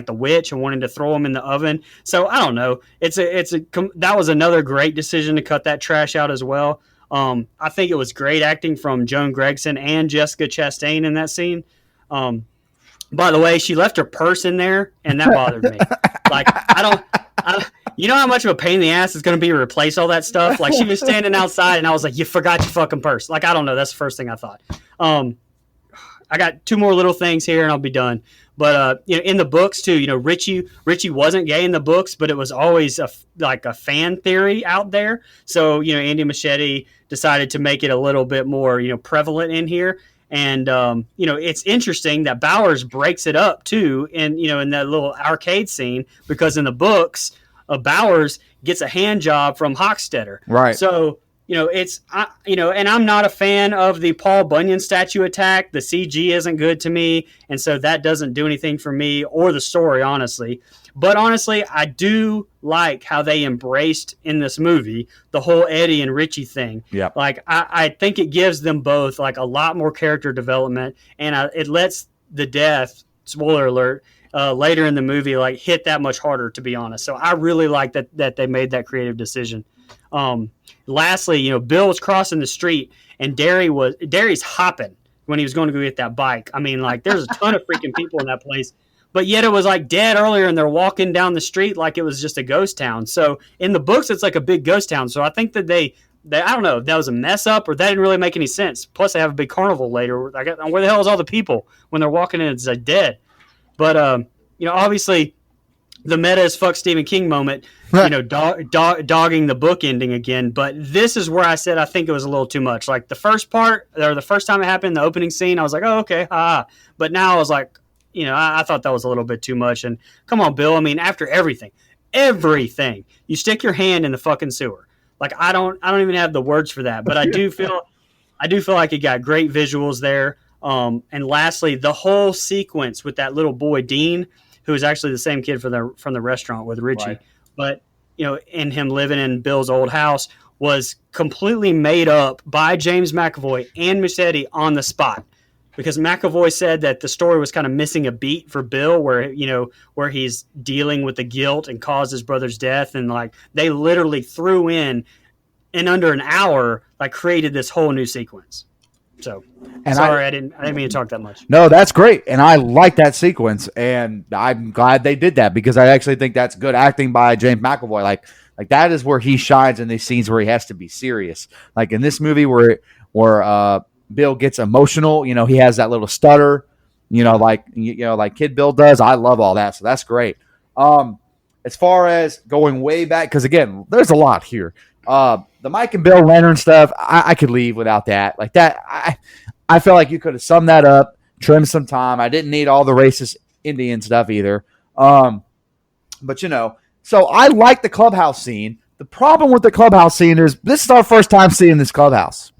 the witch and wanting to throw him in the oven. So I don't know. That was another great decision to cut that trash out as well. I think it was great acting from Joan Gregson and Jessica Chastain in that scene. By the way, she left her purse in there, and that bothered me. Like, I don't, you know how much of a pain in the ass it's going to be to replace all that stuff? Like, she was standing outside, and I was like, you forgot your fucking purse. Like, I don't know. That's the first thing I thought. I got two more little things here, and I'll be done. But, in the books, too, Richie wasn't gay in the books, but it was always a fan theory out there. So, Andy Muschietti decided to make it a little bit more, prevalent in here. And, it's interesting that Bowers breaks it up, too, in that little arcade scene, because in the books, Bowers gets a hand job from Hochstetter.
Right.
So, and I'm not a fan of the Paul Bunyan statue attack. The CG isn't good to me. And so that doesn't do anything for me or the story, honestly. But honestly, I do like how they embraced in this movie the whole Eddie and Richie thing.
Yeah.
Like, I think it gives them both like a lot more character development, and it lets the death, spoiler alert, later in the movie like hit that much harder, to be honest. So I really like that they made that creative decision. Lastly, Bill was crossing the street and Derry's hopping when he was going to go get that bike. I mean, like, there's a ton of freaking people in that place. But yet it was like dead earlier, and they're walking down the street like it was just a ghost town. So in the books, it's like a big ghost town. So I think that they I don't know if that was a mess up or that didn't really make any sense. Plus, they have a big carnival later. Where the hell is all the people when they're walking in? It's like dead. But obviously, the meta as fuck Stephen King moment. Dogging the book ending again. But this is where I said I think it was a little too much. Like the first part, or the first time it happened, the opening scene, I was like, oh, okay, But now I was like, I thought that was a little bit too much. And come on, Bill. I mean, after everything, you stick your hand in the fucking sewer. Like, I don't even have the words for that. But I do feel like it got great visuals there. And lastly, the whole sequence with that little boy Dean, who is actually the same kid from the restaurant with Richie, right. But and him living in Bill's old house was completely made up by James McAvoy and Muschietti on the spot. because McAvoy said that the story was kind of missing a beat for Bill, where he's dealing with the guilt and caused his brother's death, and like they literally threw in under an hour, like created this whole new sequence. So, and I didn't mean to talk that much.
No, that's great, and I like that sequence, and I'm glad they did that because I actually think that's good acting by James McAvoy. Like that is where he shines in these scenes where he has to be serious. Like in this movie where Bill gets emotional, he has that little stutter, like Kid Bill does. I love all that, so that's great. As far as going way back, because again, there's a lot here. The Mike and Bill Lantern stuff, I could leave without that. Like that, I feel like you could have summed that up, trimmed some time. I didn't need all the racist Indian stuff either. But so I like the clubhouse scene. The problem with the clubhouse scene is this is our first time seeing this clubhouse.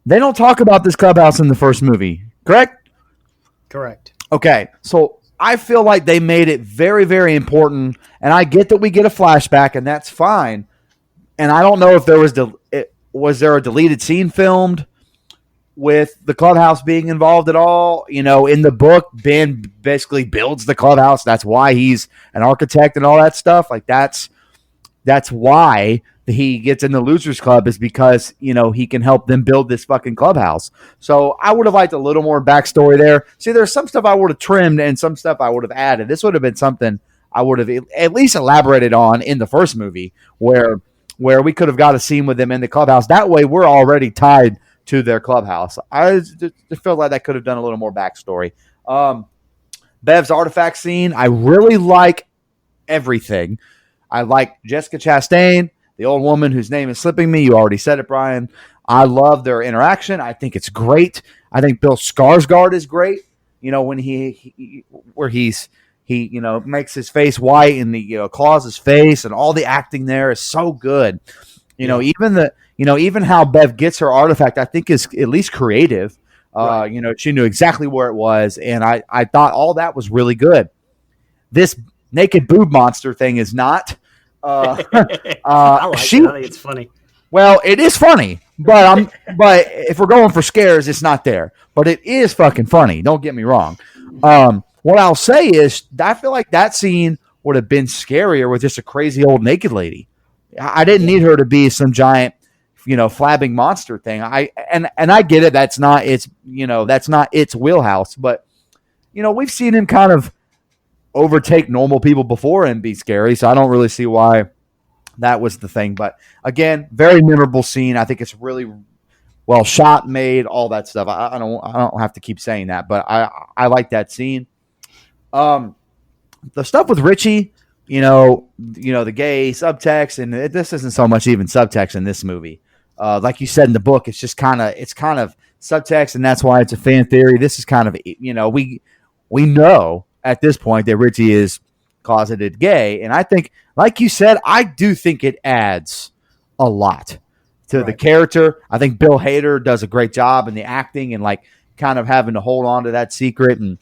They don't talk about this clubhouse in the first movie, correct?
Correct. Okay,
so I feel like they made it very, very important, and I get that we get a flashback, and that's fine. And I don't know if there was there a deleted scene filmed with the clubhouse being involved at all. In the book, Ben basically builds the clubhouse. That's why he's an architect and all that stuff. Like that's why he gets in the Losers Club is because, he can help them build this fucking clubhouse. So I would have liked a little more backstory there. See, there's some stuff I would have trimmed and some stuff I would have added. This would have been something I would have at least elaborated on in the first movie where we could have got a scene with them in the clubhouse. That way we're already tied to their clubhouse. I just feel like that could have done a little more backstory. Bev's artifact scene, I really like everything. I like Jessica Chastain, the old woman whose name is slipping me. You already said it, Brian. I love their interaction. I think it's great. I think Bill Skarsgård is great. When he makes his face white and the claws his face, and all the acting there is so good. Even how Bev gets her artifact, I think is at least creative. Right. She knew exactly where it was, and I thought all that was really good. This naked boob monster thing is not.
I like it. I think it's funny.
Well, it is funny, but if we're going for scares, it's not there. But it is fucking funny. Don't get me wrong. What I'll say is, I feel like that scene would have been scarier with just a crazy old naked lady. I didn't need her to be some giant, flabbing monster thing. I get it. That's not its wheelhouse. But we've seen him kind of overtake normal people before and be scary. So I don't really see why that was the thing. But again, very memorable scene. I think it's really well shot, made, all that stuff. I don't have to keep saying that, but I like that scene. The stuff with Richie, the gay subtext, and this isn't so much even subtext in this movie. Like you said in the book, it's kind of subtext, and that's why it's a fan theory. This is kind of, we know at this point that Richie is closeted gay, and I think, like you said, I do think it adds a lot to the character. I think Bill Hader does a great job in the acting and like kind of having to hold on to that secret. And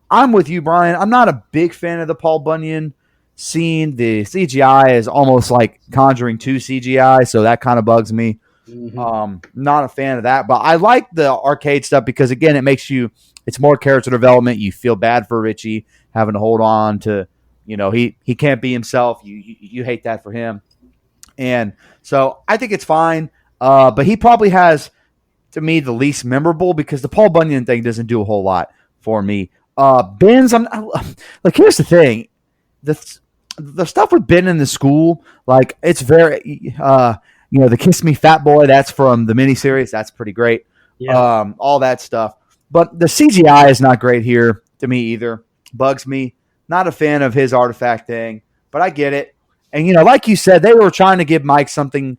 I'm with you, Brian. I'm not a big fan of the Paul Bunyan scene. The CGI is almost like Conjuring 2 CGI, so that kind of bugs me. Mm-hmm. Not a fan of that, but I like the arcade stuff because, again, it's more character development. You feel bad for Richie having to hold on to, he can't be himself. You hate that for him. And so I think it's fine. But he probably has, to me, the least memorable because the Paul Bunyan thing doesn't do a whole lot for me. Ben's, here's the thing. The stuff with Ben in the school, like, it's very, the Kiss Me Fat Boy, that's from the miniseries. That's pretty great. Yeah. All that stuff. But the CGI is not great here to me either. Bugs me. Not a fan of his artifact thing, but I get it. And, like you said, they were trying to give Mike something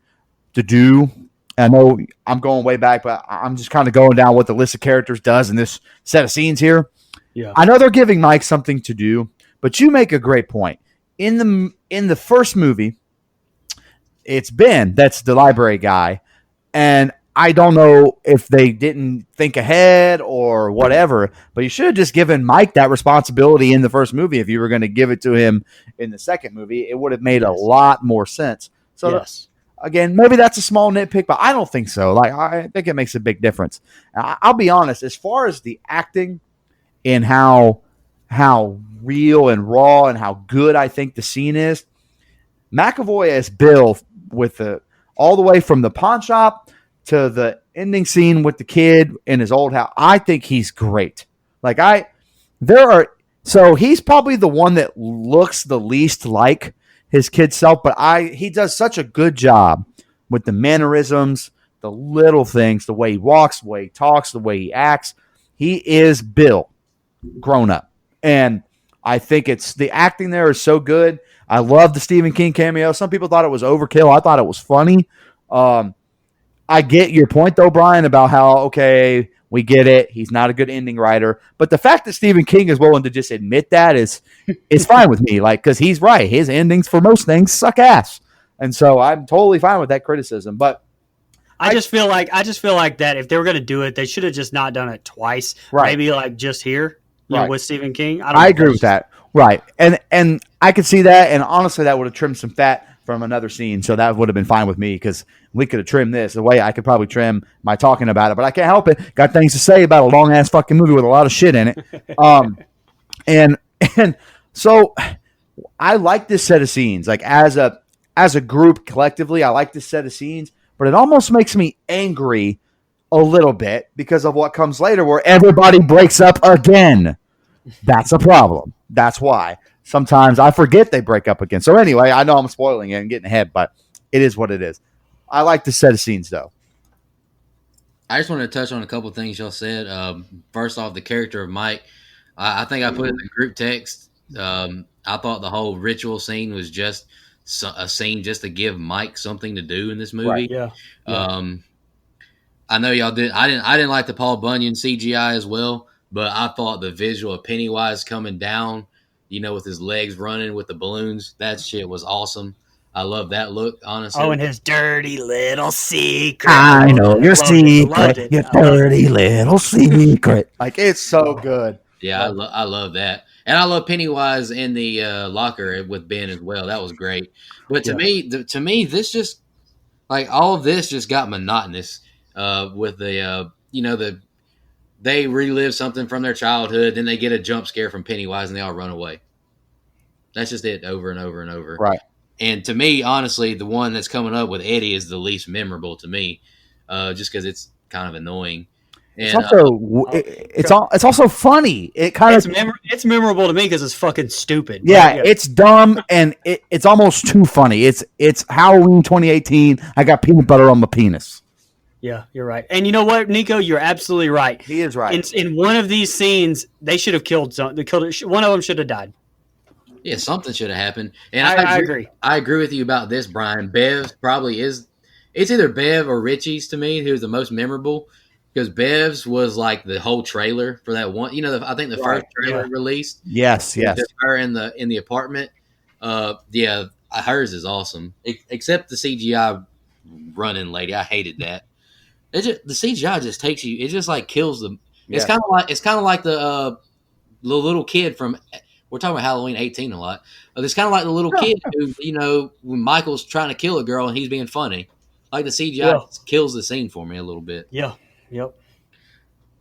to do. I know I'm going way back, but I'm just kind of going down what the list of characters does in this set of scenes here. Yeah. I know they're giving Mike something to do, but you make a great point. In the first movie, it's Ben that's the library guy, and I don't know if they didn't think ahead or whatever, but you should have just given Mike that responsibility in the first movie. If you were going to give it to him in the second movie, it would have made a lot more sense. So Again, maybe that's a small nitpick, but I don't think so. Like, I think it makes a big difference. I'll be honest, as far as the acting and how real and raw and how good I think the scene is, McAvoy as Bill with the all the way from the pawn shop to the ending scene with the kid in his old house. I think he's great. Like so he's probably the one that looks the least like his kid self, but he does such a good job with the mannerisms, the little things, the way he walks, the way he talks, the way he acts. He is Bill grown up. And I think it's the acting there is so good. I love the Stephen King cameo. Some people thought it was overkill. I thought it was funny. I get your point though, Brian, about how, okay, we get it. He's not a good ending writer. But the fact that Stephen King is willing to just admit that is fine with me. Like, because he's right. His endings for most things suck ass. And so I'm totally fine with that criticism. But
I just feel like that if they were going to do it, they should have just not done it twice.
Right.
Maybe like just here,
right.
with Stephen King.
I agree with that. Right. And I could see that. And honestly, that would have trimmed some fat from another scene. So that would have been fine with me because we could have trimmed this the way I could probably trim my talking about it. But I can't help it. Got things to say about a long ass fucking movie with a lot of shit in it. And so I like this set of scenes. Like as a group collectively, I like this set of scenes. But it almost makes me angry a little bit because of what comes later where everybody breaks up again. That's a problem. That's why. Sometimes I forget they break up again. So anyway, I know I'm spoiling it and getting ahead, but it is what it is. I like this set of scenes, though.
I just want to touch on a couple of things y'all said. First off, the character of Mike. I think I put it in the group text. I thought the whole ritual scene was just a scene just to give Mike something to do in this movie.
Right, yeah.
I know y'all did. I didn't like the Paul Bunyan CGI as well, but I thought the visual of Pennywise coming down, with his legs running with the balloons, that shit was awesome. I love that look, honestly.
Oh, and his dirty little secret.
I know your secret, your dirty little secret. Like, it's so good.
Yeah, I love that. And I love Pennywise in the locker with Ben as well. That was great. But to me, this just like all of this just got monotonous. With they relive something from their childhood, then they get a jump scare from Pennywise, and they all run away. That's just it, over and over and over.
Right.
And to me, honestly, the one that's coming up with Eddie is the least memorable to me, just because it's kind of annoying. And,
it's also funny.
It's memorable to me because it's fucking stupid.
Yeah, it's dumb and it's almost too funny. It's Halloween 2018. I got peanut butter on my penis.
Yeah, you're right. And you know what, Nico? You're absolutely right.
He is right.
In one of these scenes, they should have killed one of them should have died.
Yeah, something should have happened. And
I agree.
I agree with you about this, Brian. Bev probably is. It's either Bev or Richie's to me who's the most memorable. Because Bev's was like the whole trailer for that one. I think the first trailer released.
Yes.
Just her in the apartment. Hers is awesome. Except the CGI running lady. I hated that. The CGI just takes you. It just like kills them. Yeah. It's kind of like the little kid from. We're talking about Halloween 18 a lot. It's kind of like the little kid who when Michael's trying to kill a girl and he's being funny. Like the CGI kills the scene for me a little bit.
Yeah. Yep.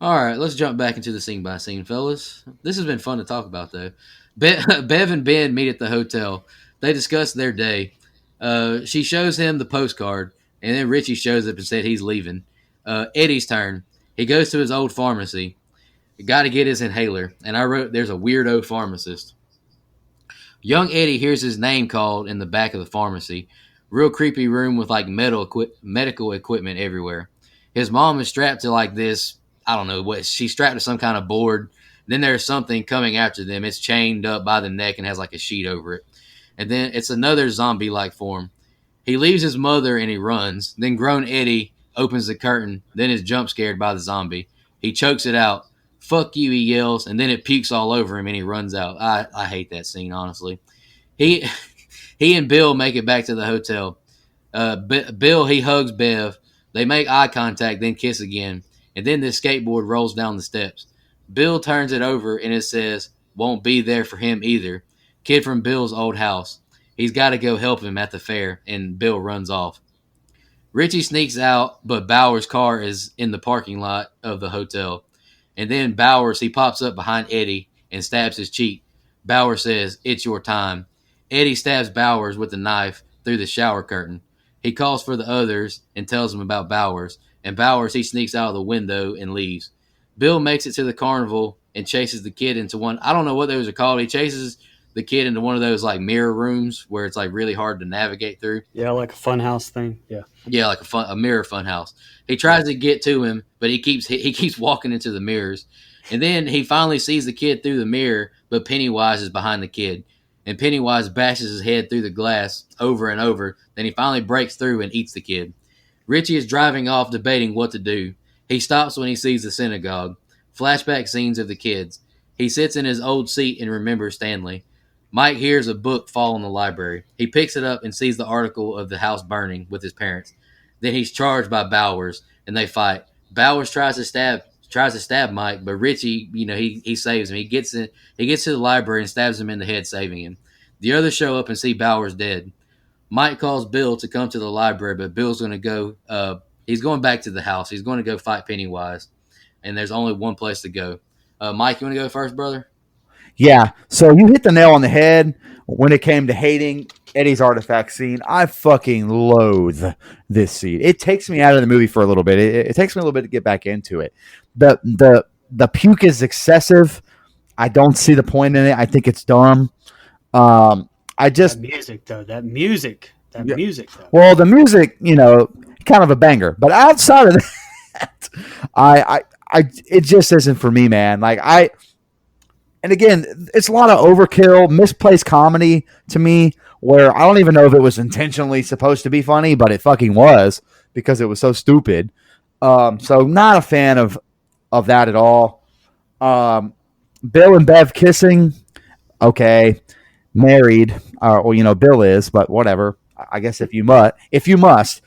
All right, let's jump back into the scene by scene, fellas. This has been fun to talk about, though. Bev and Ben meet at the hotel. They discuss their day. She shows him the postcard, and then Richie shows up and said he's leaving. Eddie's turn. He goes to his old pharmacy. Got to get his inhaler. And I wrote, there's a weirdo pharmacist. Young Eddie hears his name called in the back of the pharmacy. Real creepy room with like medical equipment everywhere. His mom is strapped to like this, I don't know what, she's strapped to some kind of board. Then there's something coming after them. It's chained up by the neck and has like a sheet over it. And then it's another zombie-like form. He leaves his mother and he runs. Then grown Eddie opens the curtain, then is jump scared by the zombie. He chokes it out. Fuck you, he yells, and then it pukes all over him and he runs out. I hate that scene, honestly. He and Bill make it back to the hotel. Bill, he hugs Bev. They make eye contact, then kiss again. And then the skateboard rolls down the steps. Bill turns it over and it says, won't be there for him either. Kid from Bill's old house. He's got to go help him at the fair. And Bill runs off. Richie sneaks out, but Bauer's car is in the parking lot of the hotel. And then Bowers, he pops up behind Eddie and stabs his cheek. Bowers says, "It's your time." Eddie stabs Bowers with a knife through the shower curtain. He calls for the others and tells them about Bowers. And Bowers, he sneaks out of the window and leaves. Bill makes it to the carnival and chases the kid into one. I don't know what those are called. He chases the kid into one of those like mirror rooms where it's like really hard to navigate through.
Yeah, like a funhouse thing.
Yeah, like a mirror fun house. He tries to get to him, but he keeps walking into the mirrors. And then he finally sees the kid through the mirror, but Pennywise is behind the kid. And Pennywise bashes his head through the glass over and over. Then he finally breaks through and eats the kid. Richie is driving off debating what to do. He stops when he sees the synagogue. Flashback scenes of the kids. He sits in his old seat and remembers Stanley. Mike hears a book fall in the library. He picks it up and sees the article of the house burning with his parents. Then he's charged by Bowers, and they fight. Bowers tries to stab Mike, but Richie, he saves him. He gets to the library and stabs him in the head, saving him. The others show up and see Bowers dead. Mike calls Bill to come to the library, but Bill's going to go. He's going back to the house. He's going to go fight Pennywise, and there's only one place to go. Mike, you want to go first, brother?
Yeah. So you hit the nail on the head when it came to hating Eddie's artifact scene. I fucking loathe this scene. It takes me out of the movie for a little bit. It takes me a little bit to get back into it. The puke is excessive. I don't see the point in it. I think it's dumb.
That music though.
Well, the music, kind of a banger. But outside of that, it just isn't for me, man. And again, it's a lot of overkill, misplaced comedy to me, where I don't even know if it was intentionally supposed to be funny, but it fucking was because it was so stupid. So not a fan of that at all. Bill and Bev kissing, okay, married, Bill is, but whatever. I guess if you must.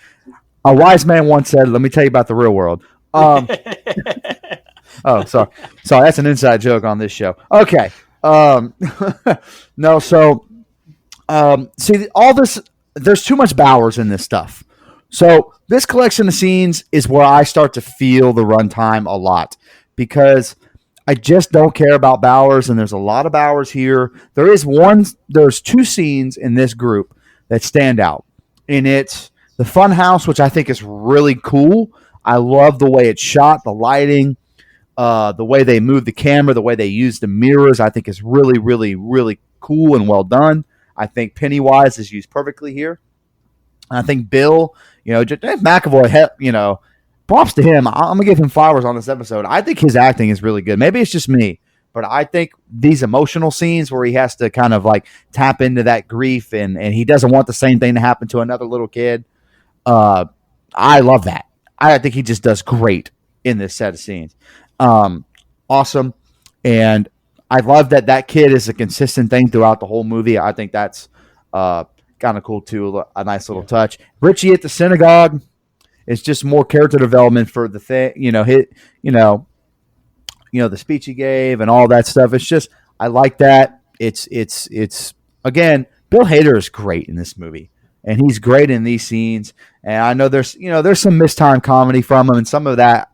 A wise man once said, "Let me tell you about the real world." Oh, sorry. That's an inside joke on this show. Okay. No. So, see, all this. There's too much Bowers in this stuff. So this collection of scenes is where I start to feel the runtime a lot because I just don't care about Bowers, and there's a lot of Bowers here. There's two scenes in this group that stand out, and it's the fun house, which I think is really cool. I love the way it's shot, the lighting. The way they move the camera, the way they use the mirrors, I think is really, really, really cool and well done. I think Pennywise is used perfectly here. And I think Bill, McAvoy, props to him. I'm going to give him flowers on this episode. I think his acting is really good. Maybe it's just me, but I think these emotional scenes where he has to kind of like tap into that grief and he doesn't want the same thing to happen to another little kid. I love that. I think he just does great in this set of scenes. Awesome. And I love that kid is a consistent thing throughout the whole movie. I think that's kind of cool too. A nice little touch. Richie at the synagogue is just more character development for the thing, the speech he gave and all that stuff. It's just, I like that. It's again, Bill Hader is great in this movie and he's great in these scenes. And I know there's some mistimed comedy from him and some of that,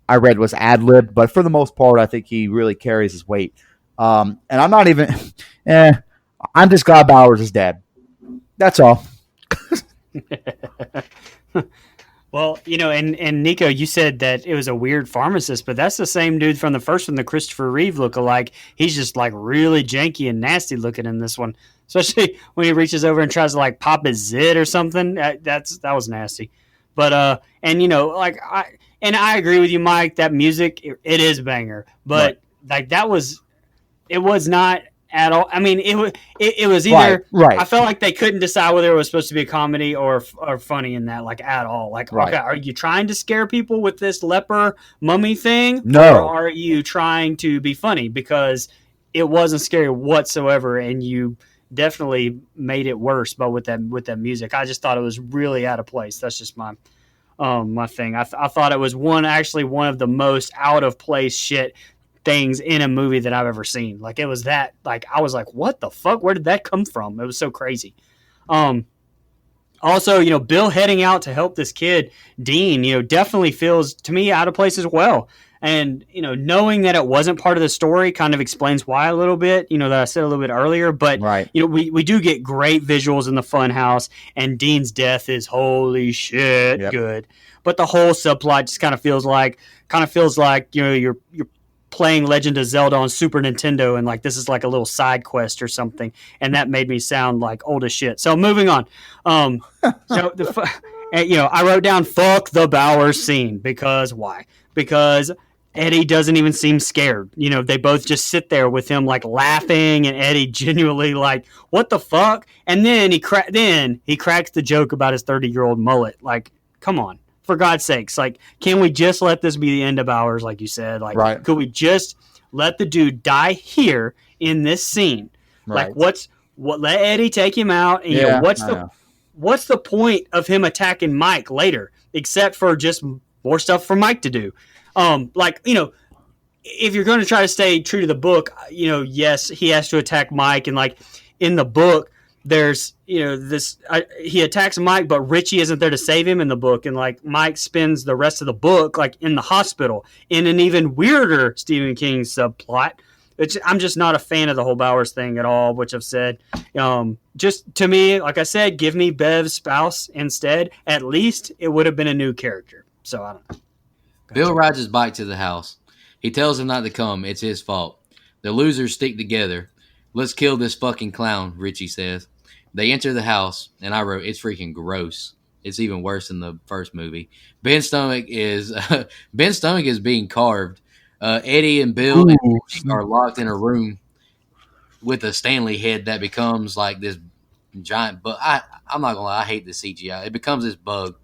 I read was ad-libbed, but for the most part, I think he really carries his weight. And I'm not even, I'm just glad Bowers is dead. That's all.
Well, and Nico, you said that it was a weird pharmacist, but that's the same dude from the first one, the Christopher Reeve lookalike. He's just like really janky and nasty looking in this one, especially when he reaches over and tries to like pop his zit or something. That was nasty. But and I agree with you, Mike. That music, it is a banger, but it was not at all. I mean, it was either.
Right.
I felt like they couldn't decide whether it was supposed to be a comedy or funny in that, like at all. Like,
right.
Okay, are you trying to scare people with this leper mummy thing?
No.
Or are you trying to be funny? Because it wasn't scary whatsoever, and you definitely made it worse. But with that music, I just thought it was really out of place. That's just my thing. I thought it was one of the most out of place shit things in a movie that I've ever seen. Like it was that, like I was like, what the fuck? Where did that come from? It was so crazy. Also, Bill heading out to help this kid, Dean, definitely feels to me out of place as well. And, knowing that it wasn't part of the story kind of explains why a little bit, that I said a little bit earlier. But,
Right.
We do get great visuals in the fun house, and Dean's death is holy shit good. But the whole subplot just kind of feels like, you're playing Legend of Zelda on Super Nintendo, and like this is like a little side quest or something. And that made me sound like old as shit. So moving on. I wrote down fuck the Bowers scene because why? Because Eddie doesn't even seem scared. They both just sit there with him like laughing, and Eddie genuinely like, what the fuck? And then he cracks the joke about his 30-year-old mullet. Like, come on, for God's sakes. Like, can we just let this be the end of Bowers, like you said? Like,
right.
Could we just let the dude die here in this scene?
Right.
Like, let Eddie take him out, and what's the point of him attacking Mike later, except for just more stuff for Mike to do? If you're going to try to stay true to the book, yes, he has to attack Mike. And like in the book, there's, he attacks Mike, but Richie isn't there to save him in the book. And like Mike spends the rest of the book, like in the hospital in an even weirder Stephen King subplot. I'm just not a fan of the whole Bowers thing at all, which I've said. Just to me, like I said, give me Bev's spouse instead. At least it would have been a new character. So I don't know.
Bill rides his bike to the house. He tells him not to come. It's his fault. The losers stick together. Let's kill this fucking clown, Richie says. They enter the house, and I wrote, it's freaking gross. It's even worse than the first movie. Ben's stomach is being carved. Eddie and Bill and Richie are locked in a room with a Stanley head that becomes like this giant bug. I'm not gonna lie, I hate the CGI. It becomes this bug.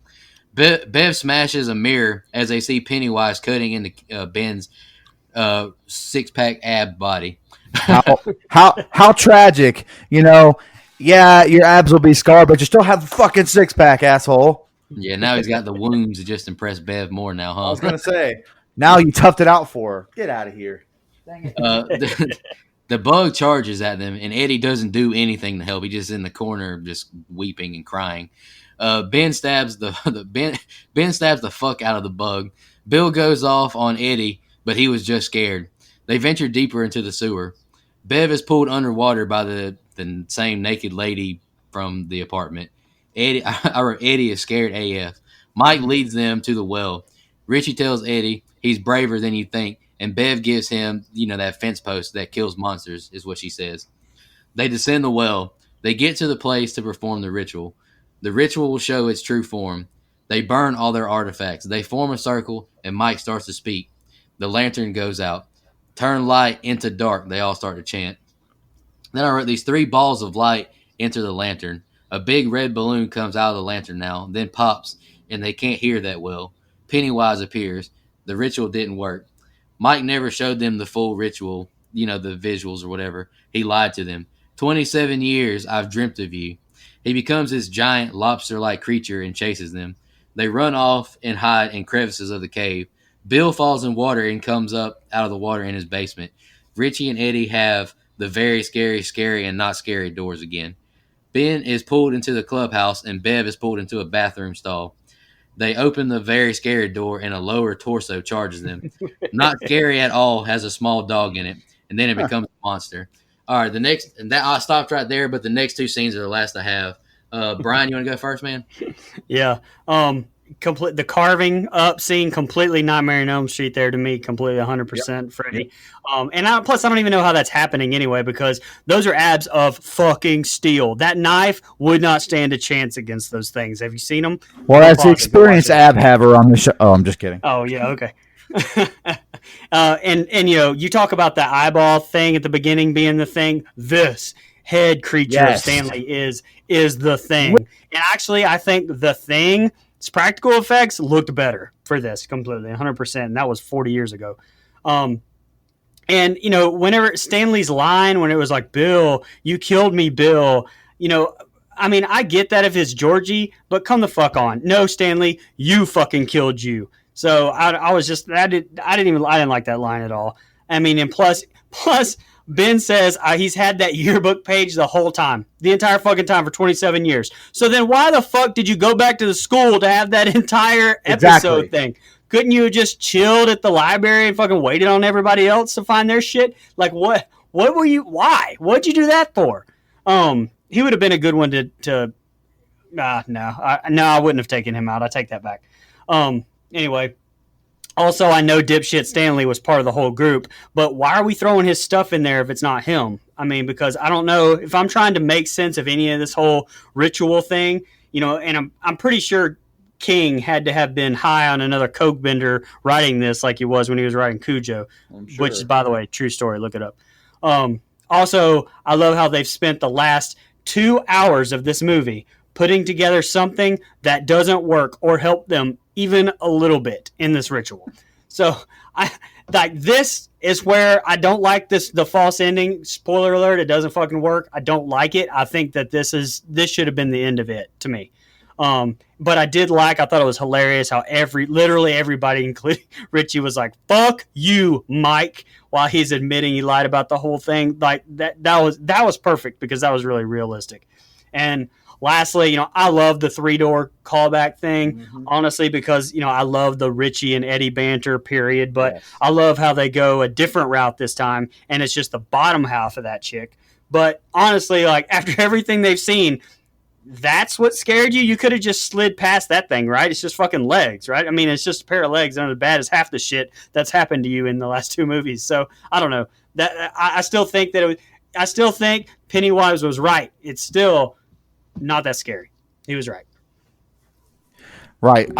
Bev smashes a mirror as they see Pennywise cutting into Ben's six-pack ab body.
How tragic, Yeah, your abs will be scarred, but you still have a fucking six-pack, asshole.
Yeah, now he's got the wounds to just impress Bev more now, huh?
I was gonna say, now you toughed it out for her. Get out of here. Dang it.
The bug charges at them, and Eddie doesn't do anything to help. He's just in the corner, just weeping and crying. Ben stabs the fuck out of the bug. Bill goes off on Eddie, but he was just scared. They venture deeper into the sewer. Bev is pulled underwater by the same naked lady from the apartment. Eddie is scared AF. Mike leads them to the well. Richie tells Eddie he's braver than you think, and Bev gives him, that fence post that kills monsters, is what she says. They descend the well. They get to the place to perform the ritual. The ritual will show its true form. They burn all their artifacts. They form a circle, and Mike starts to speak. The lantern goes out. Turn light into dark, they all start to chant. Then I wrote, these 3 balls of light enter the lantern. A big red balloon comes out of the lantern now, then pops, and they can't hear that well. Pennywise appears. The ritual didn't work. Mike never showed them the full ritual, the visuals or whatever. He lied to them. 27 years I've dreamt of you. He becomes this giant lobster-like creature and chases them. They run off and hide in crevices of the cave. Bill falls in water and comes up out of the water in his basement. Richie and Eddie have the very scary, and not scary doors again. Ben is pulled into the clubhouse, and Bev is pulled into a bathroom stall. They open the very scary door, and a lower torso charges them. Not scary at all, has a small dog in it, and then it becomes a monster. All right, I stopped right there, but the next 2 scenes are the last I have. Brian, you want to go first, man?
Yeah. The carving up scene, completely Nightmare on Elm Street there to me, completely 100% Freddy. Yep. Plus I don't even know how that's happening anyway, because those are abs of fucking steel. That knife would not stand a chance against those things. Have you seen them?
Well, that's the experienced ab haver on the show. Oh, I'm just kidding.
Oh yeah, okay. And you talk about the eyeball thing at the beginning being the thing. This head creature of Stanley is the thing. And actually, I think the thing, its practical effects looked better for this completely, 100%. And that was 40 years ago. And whenever Stanley's line, when it was like, Bill, you killed me, Bill, I get that if it's Georgie, but come the fuck on. No, Stanley, you fucking killed you. So I was just, I didn't like that line at all. And plus Ben says he's had that yearbook page the whole time, the entire fucking time for 27 years. So then why the fuck did you go back to the school to have that entire episode thing? Couldn't you have just chilled at the library and fucking waited on everybody else to find their shit? Like what? What were you? Why? What'd you do that for? He would have been a good one to. No, I wouldn't have taken him out. I take that back. Anyway. Also, I know dipshit Stanley was part of the whole group, but why are we throwing his stuff in there if it's not him? I mean, because I don't know if I'm trying to make sense of any of this whole ritual thing, and I'm pretty sure King had to have been high on another coke bender writing this like he was when he was writing Cujo, which is, by the way, true story. Look it up. Also, I love how they've spent the last 2 hours of this movie putting together something that doesn't work or help them even a little bit in this ritual. So this is where I don't like the false ending. Spoiler alert, it doesn't fucking work. I don't like it. I think that this should have been the end of it to me. But I thought it was hilarious how literally everybody, including Richie, was like, fuck you, Mike, while he's admitting he lied about the whole thing. Like that was perfect because that was really realistic. And lastly, I love the 3-door callback thing, honestly, because, I love the Richie and Eddie banter, period. But yes. I love how they go a different route this time, and it's just the bottom half of that chick. But honestly, like, after everything they've seen, that's what scared you? You could have just slid past that thing, right? It's just fucking legs, right? I mean, it's just a pair of legs, not as bad as half the shit that's happened to you in the last 2 movies. So, I don't know. I still think I still think Pennywise was right. It's still not that scary. He was right.
Right.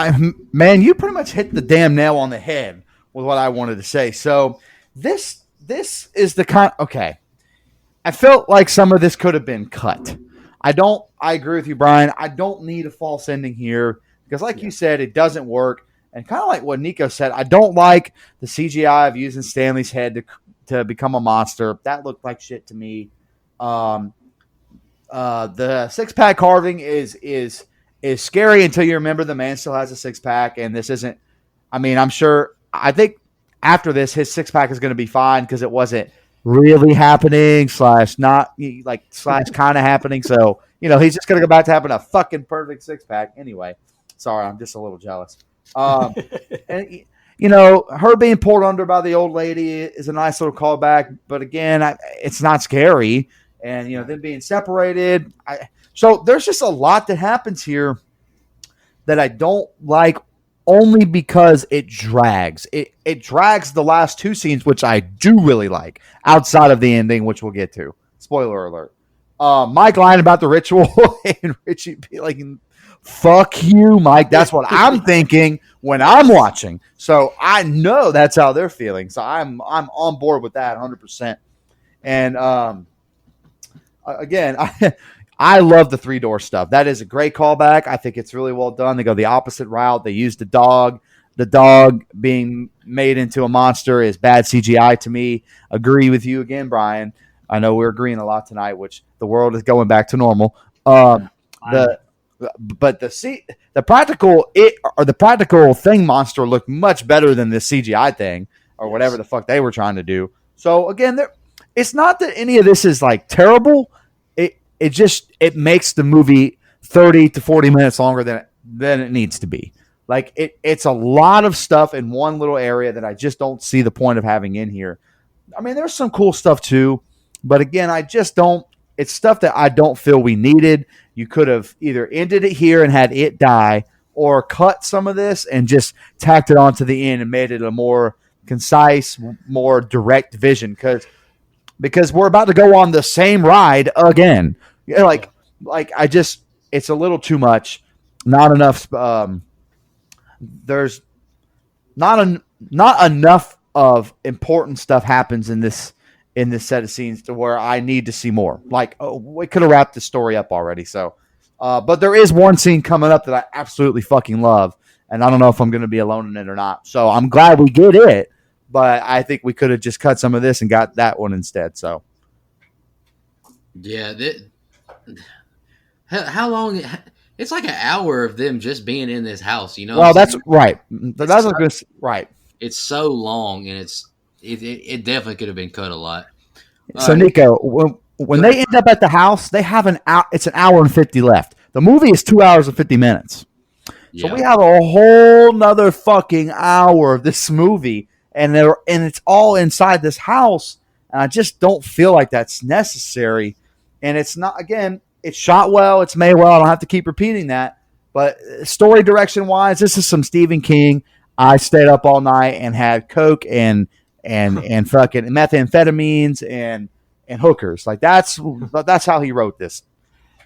Man, you pretty much hit the damn nail on the head with what I wanted to say. So this is the kind. Okay. I felt like some of this could have been cut. I agree with you, Brian. I don't need a false ending here because like you said, it doesn't work. And kind of like what Nico said, I don't like the CGI of using Stanley's head to become a monster. That looked like shit to me. The 6-pack carving is scary until you remember the man still has a 6-pack, and this isn't. I mean, I think after this, his 6-pack is going to be fine because it wasn't really happening / not / kind of happening. So he's just going to go back to having a fucking perfect 6-pack anyway. Sorry, I'm just a little jealous. And her being pulled under by the old lady is a nice little callback, but again, it's not scary. And, them being separated. So there's just a lot that happens here that I don't like only because it drags. It drags the last 2 scenes, which I do really like, outside of the ending, which we'll get to. Spoiler alert. Mike lying about the ritual and Richie be like, fuck you, Mike. That's what I'm thinking when I'm watching. So I know that's how they're feeling. So I'm on board with that 100%. And again, I love the 3-door stuff. That is a great callback. I think it's really well done. They go the opposite route. They use the dog. The dog being made into a monster is bad CGI to me. Agree with you again, Brian. I know we're agreeing a lot tonight, which the world is going back to normal. The practical thing monster looked much better than this CGI thing or whatever the fuck they were trying to do. So again, it's not that any of this is like terrible. It makes the movie 30 to 40 minutes longer than it needs to be. Like it's a lot of stuff in one little area that I just don't see the point of having in here. I mean, there's some cool stuff too, but again, I just don't. It's stuff that I don't feel we needed. You could have either ended it here and had it die, or cut some of this and just tacked it onto the end and made it a more concise, more direct vision. Because we're about to go on the same ride again. It's a little too much. Not enough. There's not enough of important stuff happens in this set of scenes to where I need to see more. We could have wrapped the story up already. So, but there is one scene coming up that I absolutely fucking love, and I don't know if I'm going to be alone in it or not. So I'm glad we get it, but I think we could have just cut some of this and got that one instead. So.
Yeah, how long? It's like an hour of them just being in this house,
Well, that's right. That's a good right.
It's so long, and it definitely could have been cut a lot.
So
right.
Nico, when they end up at the house, they have an hour. It's an hour and 50 left. The movie is 2 hours and 50 minutes. So
Yeah.
we have a whole nother fucking hour of this movie, and it's all inside this house. And I just don't feel like that's necessary. And it's not. Again, it's shot well. It's made well. I don't have to keep repeating that. But story direction wise, this is some Stephen King. I stayed up all night and had coke and fucking methamphetamines and hookers. Like that's how he wrote this.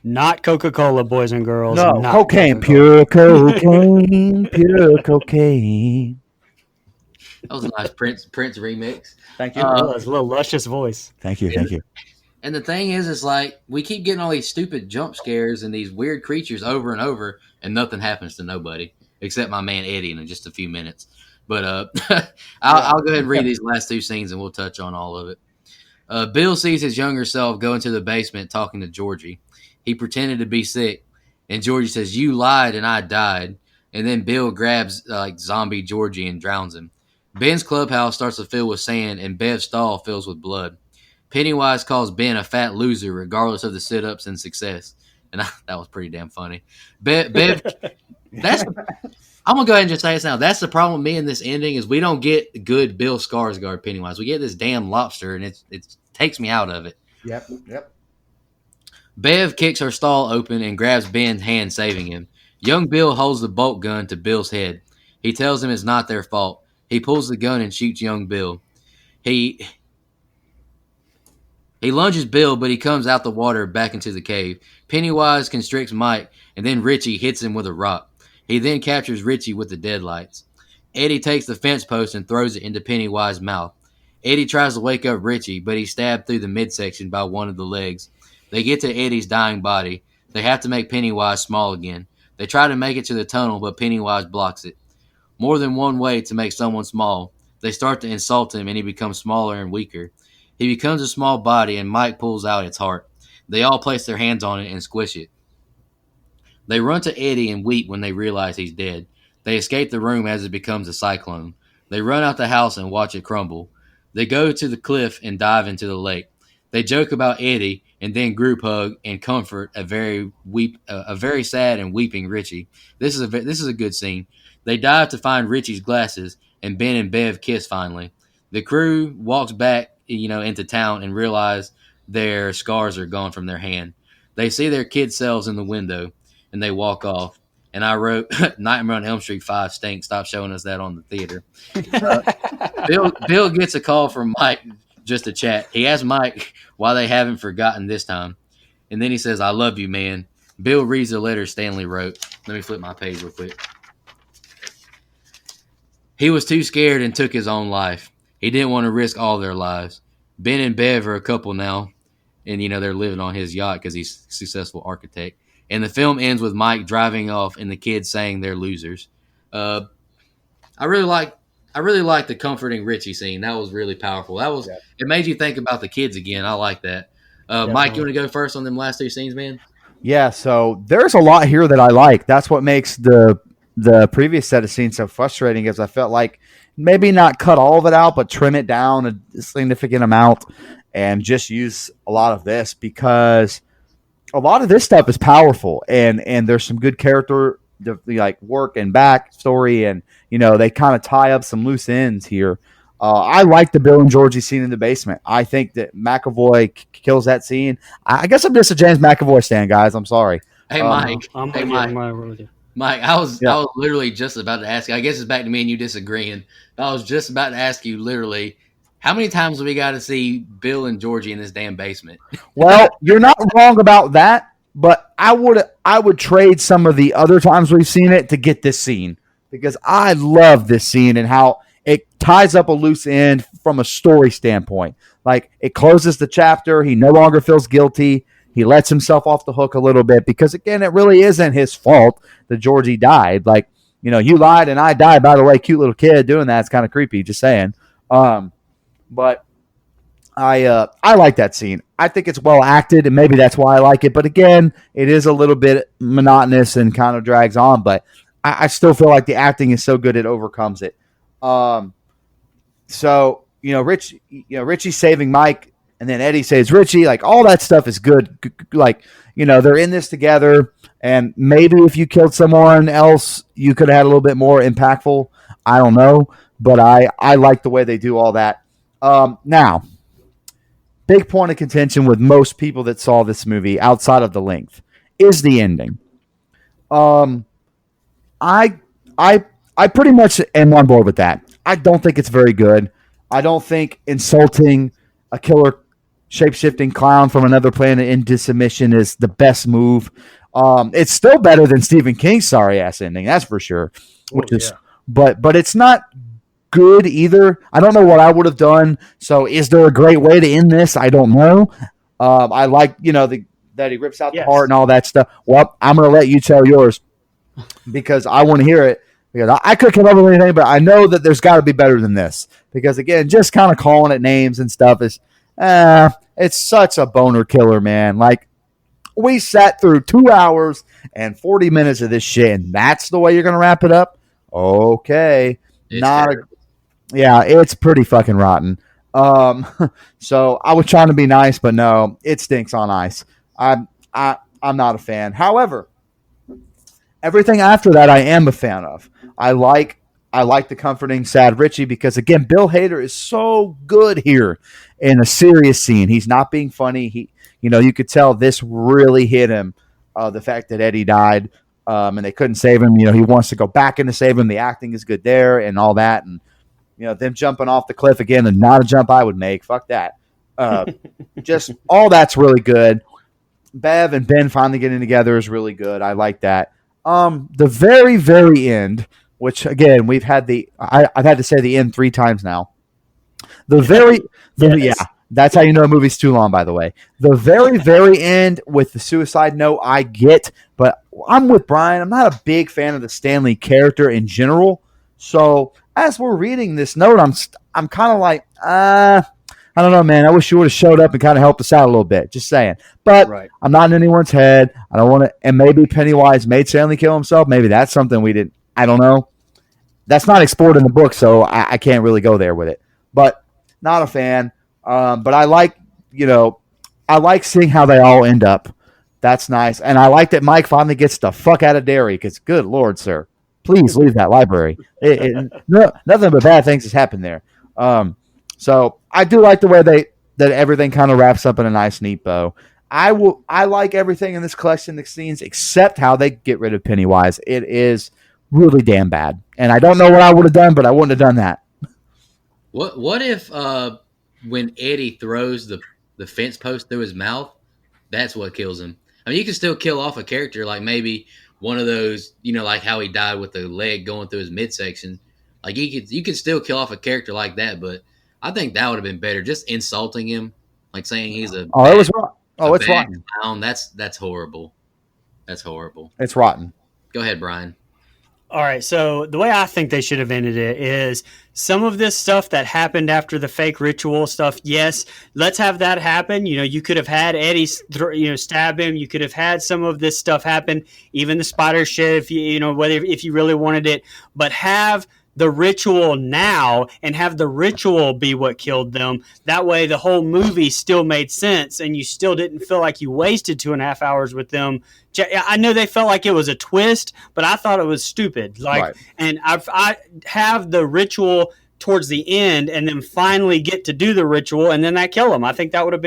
Not Coca-Cola, boys and girls.
No,
Not
cocaine,
Coca-Cola.
pure cocaine, pure cocaine.
That was a nice Prince remix.
Thank you.
It was a little luscious voice.
Thank you. Thank you.
And the thing is like we keep getting all these stupid jump scares and these weird creatures over and over, and nothing happens to nobody except my man Eddie in just a few minutes. But I'll go ahead and read these last two scenes, and we'll touch on all of it. Bill sees his younger self go into the basement talking to Georgie. He pretended to be sick, and Georgie says, "You lied, and I died." And then Bill grabs like zombie Georgie and drowns him. Ben's clubhouse starts to fill with sand, and Bev's stall fills with blood. Pennywise calls Ben a fat loser, regardless of the sit-ups and success, and that was pretty damn funny. Bev, that's. I'm gonna go ahead and just say this now. That's the problem with me in this ending is we don't get good Bill Skarsgård Pennywise. We get this damn lobster, and it takes me out of it.
Yep.
Bev kicks her stall open and grabs Ben's hand, saving him. Young Bill holds the bolt gun to Bill's head. He tells him it's not their fault. He pulls the gun and shoots young Bill. He lunges Bill, but he comes out the water back into the cave. Pennywise constricts Mike, and then Richie hits him with a rock. He then captures Richie with the deadlights. Eddie takes the fence post and throws it into Pennywise's mouth. Eddie tries to wake up Richie, but he's stabbed through the midsection by one of the legs. They get to Eddie's dying body. They have to make Pennywise small again. They try to make it to the tunnel, but Pennywise blocks it. More than one way to make someone small. They start to insult him, and he becomes smaller and weaker. He becomes a small body, and Mike pulls out its heart. They all place their hands on it and squish it. They run to Eddie and weep when they realize he's dead. They escape the room as it becomes a cyclone. They run out the house and watch it crumble. They go to the cliff and dive into the lake. They joke about Eddie and then group hug and comfort a very sad and weeping Richie. This is a good scene. They dive to find Richie's glasses, and Ben and Bev kiss finally. The crew walks back, into town and realize their scars are gone from their hand. They see their kid selves in the window, and they walk off. And I wrote, Nightmare on Elm Street 5 stinks. Stop showing us that on the theater. Bill gets a call from Mike just to chat. He asks Mike why they haven't forgotten this time. And then he says, "I love you, man." Bill reads the letter Stanley wrote. Let me flip my page real quick. He was too scared and took his own life. He didn't want to risk all their lives. Ben and Bev are a couple now, and they're living on his yacht because he's a successful architect. And the film ends with Mike driving off and the kids saying they're losers. I really like the comforting Richie scene. That was really powerful. It made you think about the kids again. I like that. Mike, you want to go first on them last two scenes, man?
Yeah. So there's a lot here that I like. That's what makes the previous set of scenes so frustrating, is I felt like maybe not cut all of it out, but trim it down a significant amount and just use a lot of this, because a lot of this stuff is powerful and there's some good character like work and backstory, and they kind of tie up some loose ends here. I like the Bill and Georgie scene in the basement. I think that McAvoy kills that scene. I guess I'm just a James McAvoy stan, guys. I'm sorry.
Hey, Mike. Mike, I was literally just about to ask you. I guess it's back to me and you disagreeing. I was just about to ask you literally, how many times have we got to see Bill and Georgie in this damn basement?
Well, you're not wrong about that, but I would trade some of the other times we've seen it to get this scene, because I love this scene and how it ties up a loose end from a story standpoint. Like, it closes the chapter. He no longer feels guilty. He lets himself off the hook a little bit, because, again, it really isn't his fault that Georgie died. Like, you lied and I died. By the way, cute little kid doing that. It's kind of creepy, just saying. But I like that scene. I think it's well acted, and maybe that's why I like it. But again, it is a little bit monotonous and kind of drags on. But I still feel like the acting is so good it overcomes it. So Richie saving Mike. and then Eddie saves Richie. Like all that stuff is good. Like, they're in this together, and maybe if you killed someone else, you could have had a little bit more impactful. I don't know, but I like the way they do all that. Now, big point of contention with most people that saw this movie outside of the length is the ending. I I pretty much am on board with that. I don't think it's very good. I don't think insulting a killer shape-shifting clown from another planet into submission is the best move. It's still better than Stephen King's sorry ass ending, that's for sure. But it's not good either. I don't know what I would have done. So is there a great way to end this? I don't know. I like, that he rips out the heart and all that stuff. Well, I'm going to let you tell yours because I want to hear it. Because I could come up with anything, but I know that there's got to be better than this. Because again, just kind of calling it names and stuff is, it's such a boner killer, man. Like, we sat through 2 hours and 40 minutes of this shit, and that's the way you're going to wrap it up? Okay. It's pretty fucking rotten. So I was trying to be nice, but no, it stinks on ice. I'm not a fan. However, everything after that I am a fan of. I like the comforting sad Richie because again, Bill Hader is so good here in a serious scene. He's not being funny. You could tell this really hit him. The fact that Eddie died, and they couldn't save him. He wants to go back in to save him. The acting is good there and all that. And, them jumping off the cliff again and not a jump I would make. Fuck that. Just all that's really good. Bev and Ben finally getting together is really good. I like that. The very, very end, which again, I've had to say the end 3 times now. That's how you know a movie's too long, by the way. The very, very end with the suicide note, I get, but I'm with Brian. I'm not a big fan of the Stanley character in general. So as we're reading this note, I'm kind of like, I don't know, man. I wish you would have showed up and kind of helped us out a little bit. Just saying. But right. I'm not in anyone's head. I don't want to. And maybe Pennywise made Stanley kill himself. Maybe that's something we didn't. I don't know. That's not explored in the book, so I can't really go there with it. But not a fan. But I like, I like seeing how they all end up. That's nice. And I like that Mike finally gets the fuck out of Derry because, good Lord, sir, please leave that library. Nothing but bad things has happened there. So I do like the way that everything kind of wraps up in a nice, neat bow. I like everything in this collection of scenes except how they get rid of Pennywise. It is really damn bad. And I don't know what I would have done, but I wouldn't have done that.
What if when Eddie throws the fence post through his mouth, that's what kills him? I mean, you can still kill off a character, like maybe one of those, like how he died with the leg going through his midsection. Like you could still kill off a character like that, but I think that would have been better. Just insulting him, like saying he's a
it's rotten.
Clown. That's horrible. That's horrible.
It's rotten.
Go ahead, Brian.
All right, so the way I think they should have ended it is some of this stuff that happened after the fake ritual stuff. Yes, let's have that happen. You could have had Eddie, stab him. You could have had some of this stuff happen, even the spider shit, if if you really wanted it. But have the ritual now and have the ritual be what killed them. That way, the whole movie still made sense, and you still didn't feel like you wasted 2.5 hours with them. I know they felt like it was a twist, but I thought it was stupid. Right. And I have the ritual towards the end, and then finally get to do the ritual, and then that kill them. I think I would have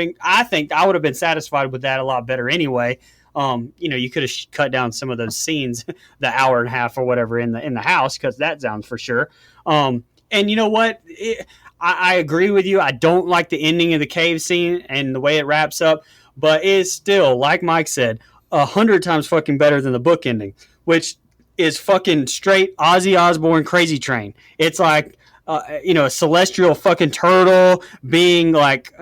been satisfied with that a lot better anyway. You could have cut down some of those scenes, the hour and a half or whatever in the house, because that sounds for sure. And you know what? I agree with you. I don't like the ending of the cave scene and the way it wraps up, but it's still, like Mike said, 100 times fucking better than the book ending, which is fucking straight Ozzy Osbourne Crazy Train. It's like, a celestial fucking turtle being like,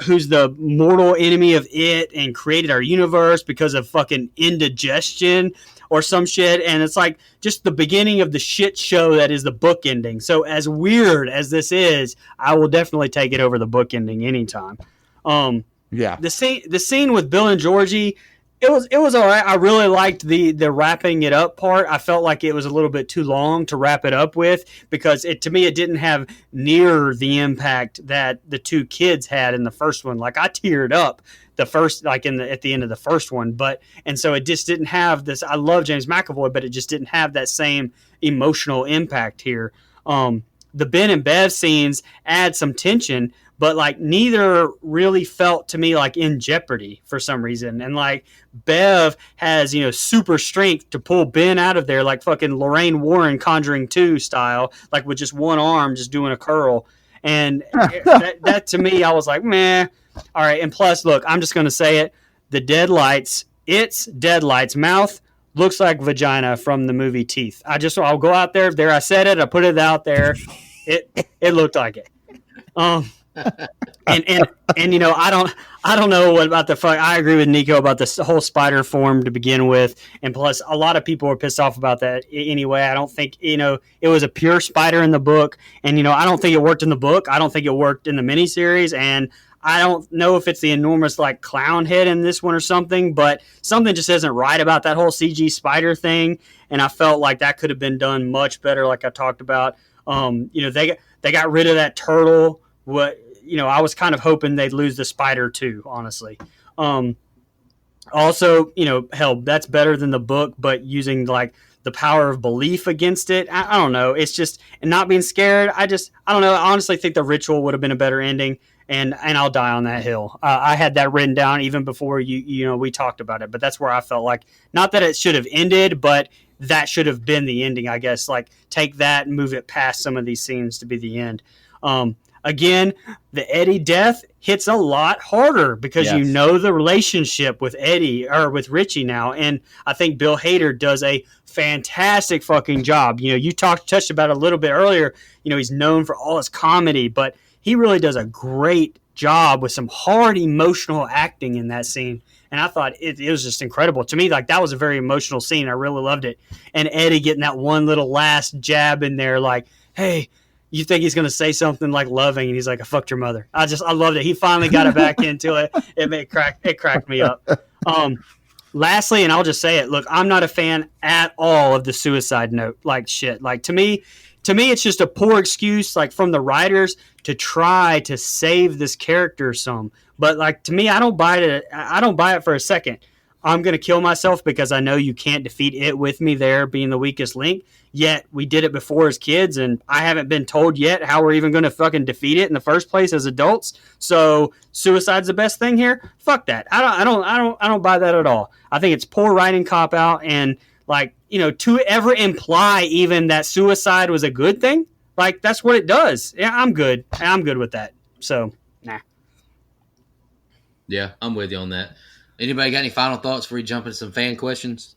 who's the mortal enemy of it and created our universe because of fucking indigestion or some shit. And it's like just the beginning of the shit show that is the book ending. So as weird as this is, I will definitely take it over the book ending anytime. The scene with Bill and Georgie, It was all right. I really liked the wrapping it up part. I felt like it was a little bit too long to wrap it up with because to me it didn't have near the impact that the two kids had in the first one. Like I teared up the first like at the end of the first one, but and so it just didn't have this. I love James McAvoy, but it just didn't have that same emotional impact here. The Ben and Bev scenes add some tension, but like neither really felt to me like in jeopardy for some reason. And like Bev has, super strength to pull Ben out of there, like fucking Lorraine Warren Conjuring 2 style, like with just one arm just doing a curl. And that to me, I was like, meh. All right. And plus, look, I'm just going to say it. The Deadlights, it's Deadlights mouth looks like vagina from the movie Teeth. I'll go out there. There, I said it. I put it out there. It looked like it. And I don't know what about the fuck. I agree with Nico about this whole spider form to begin with, and plus a lot of people were pissed off about that anyway. I don't think it was a pure spider in the book, and I don't think it worked in the book. I don't think it worked in the miniseries, and I don't know if it's the enormous like clown head in this one or something, but something just isn't right about that whole CG spider thing, and I felt like that could have been done much better, like I talked about. They got rid of that turtle. I was kind of hoping they'd lose the spider too, honestly. Also, hell, that's better than the book, but using like the power of belief against it. I don't know. It's just, and not being scared. I don't know. I honestly think the ritual would have been a better ending, and I'll die on that hill. I had that written down even before we talked about it, but that's where I felt like, not that it should have ended, but that should have been the ending, I guess. Like take that and move it past some of these scenes to be the end. Again, the Eddie death hits a lot harder because
Yes.
the relationship with Eddie or with Richie now. And I think Bill Hader does a fantastic fucking job. You touched about it a little bit earlier. He's known for all his comedy, but he really does a great job with some hard emotional acting in that scene. And I thought it was just incredible. To me, like that was a very emotional scene. I really loved it. And Eddie getting that one little last jab in there, like, hey, you think he's going to say something like loving, and he's like, I fucked your mother. I loved it. He finally got it back into it. It cracked me up. Lastly, and I'll just say it, look, I'm not a fan at all of the suicide note. Like shit. Like to me, it's just a poor excuse, like from the writers to try to save this character some. But like to me, I don't buy it. I don't buy it for a second. I'm going to kill myself because I know you can't defeat it with me there being the weakest link. Yet we did it before as kids, and I haven't been told yet how we're even going to fucking defeat it in the first place as adults. So suicide's the best thing here. Fuck that. I don't buy that at all. I think it's poor writing, cop out, and like to ever imply even that suicide was a good thing, like that's what it does. Yeah, I'm good with that. So nah.
Yeah, I'm with you on that. Anybody got any final thoughts before we jump into some fan questions?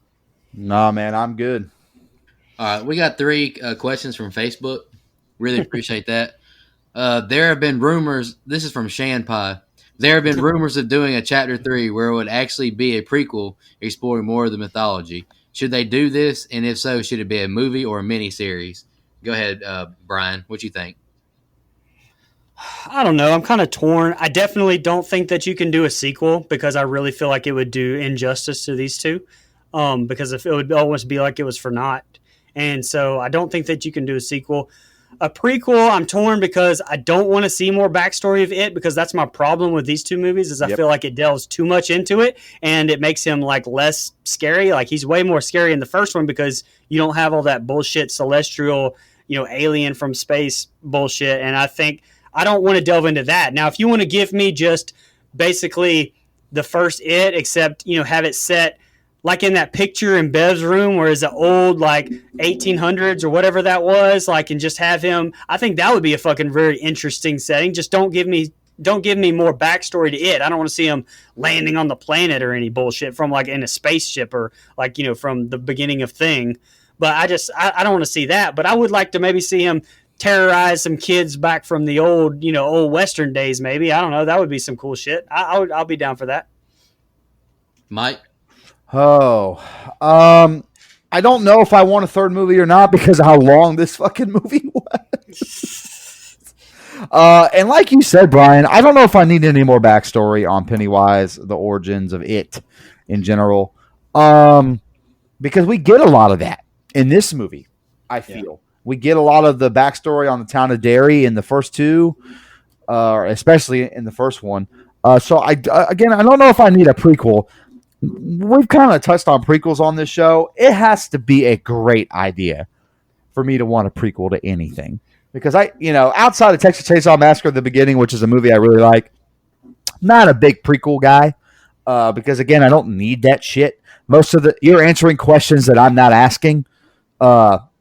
Nah, man, I'm good.
All right, we got 3 questions from Facebook. Really appreciate that. There have been rumors. This is from Shan Pie. There have been rumors of doing a chapter 3 where it would actually be a prequel exploring more of the mythology. Should they do this? And if so, should it be a movie or a miniseries? Go ahead, Brian. What you think?
I don't know. I'm kind of torn. I definitely don't think that you can do a sequel because I really feel like it would do injustice to these two. Because if it would almost be like it was for naught. And so I don't think that you can do a sequel. A prequel, I'm torn because I don't want to see more backstory of it, because that's my problem with these two movies is I feel like it delves too much into it and it makes him like less scary. Like he's way more scary in the first one because you don't have all that bullshit celestial, alien from space bullshit. And I think I don't want to delve into that. Now, if you want to give me just basically the first It, except, have it set like in that picture in Bev's room where it's an old like 1800s or whatever that was, like, and just have him, I think that would be a fucking very interesting setting. Just don't give me more backstory to It. I don't want to see him landing on the planet or any bullshit from like in a spaceship or like, from the beginning of Thing. But I don't want to see that, but I would like to maybe see him terrorize some kids back from the old, old Western days. Maybe, I don't know. That would be some cool shit. I'll be down for that.
Mike?
Oh, I don't know if I want a third movie or not because of how long this fucking movie was. And like you said, Brian, I don't know if I need any more backstory on Pennywise, the origins of It. in general, because we get a lot of that in this movie. I feel we get a lot of the backstory on the town of Derry in the first two, especially in the first one. So again, I don't know if I need a prequel. We've kind of touched on prequels on this show. It has to be a great idea for me to want a prequel to anything, because outside of Texas Chainsaw Massacre: The Beginning, which is a movie I really like, not a big prequel guy, because again, I don't need that shit. Most of you're answering questions that I'm not asking,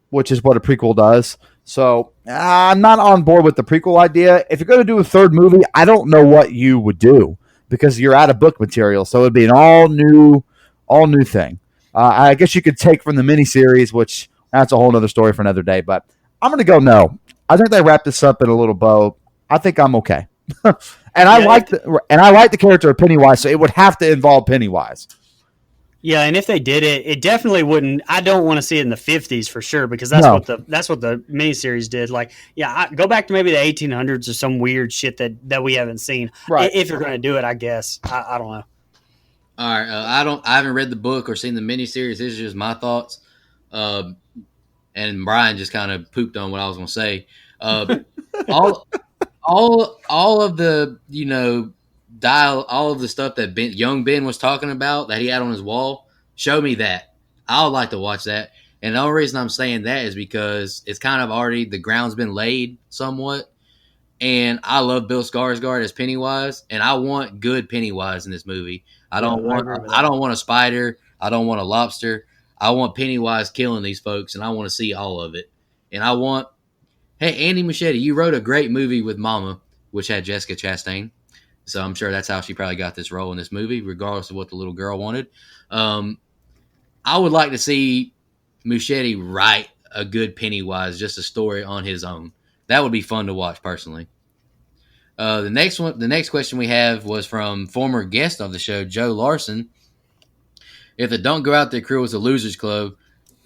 which is what a prequel does. So I'm not on board with the prequel idea. If you're going to do a third movie, I don't know what you would do, because you're out of book material. So it'd be an all new thing. I guess you could take from the miniseries, which that's a whole other story for another day. But I'm going to go no. I think they wrapped this up in a little bow. I think I'm okay. I like the character of Pennywise, so it would have to involve Pennywise.
Yeah, and if they did it, it definitely wouldn't. I don't want to see it in the 50s for sure, because that's what the miniseries did. Like, go back to maybe the 1800s or some weird shit that we haven't seen. Right. If you're going to do it, I guess. I don't know.
All right, I haven't read the book or seen the miniseries. This is just my thoughts. And Brian just kind of pooped on what I was going to say. all of the all of the stuff that young Ben was talking about that he had on his wall, show me that. I would like to watch that. And the only reason I'm saying that is because it's kind of already, the ground's been laid somewhat. And I love Bill Skarsgård as Pennywise, and I want good Pennywise in this movie. I don't want a spider. I don't want a lobster. I want Pennywise killing these folks, and I want to see all of it. And I want, hey, Andy Muschietti, you wrote a great movie with Mama, which had Jessica Chastain. So I'm sure that's how she probably got this role in this movie, regardless of what the little girl wanted. I would like to see Muschietti write a good Pennywise, just a story on his own. That would be fun to watch, personally. The next question we have was from former guest of the show, Joe Larson. If the Don't Go Out There crew was a losers club,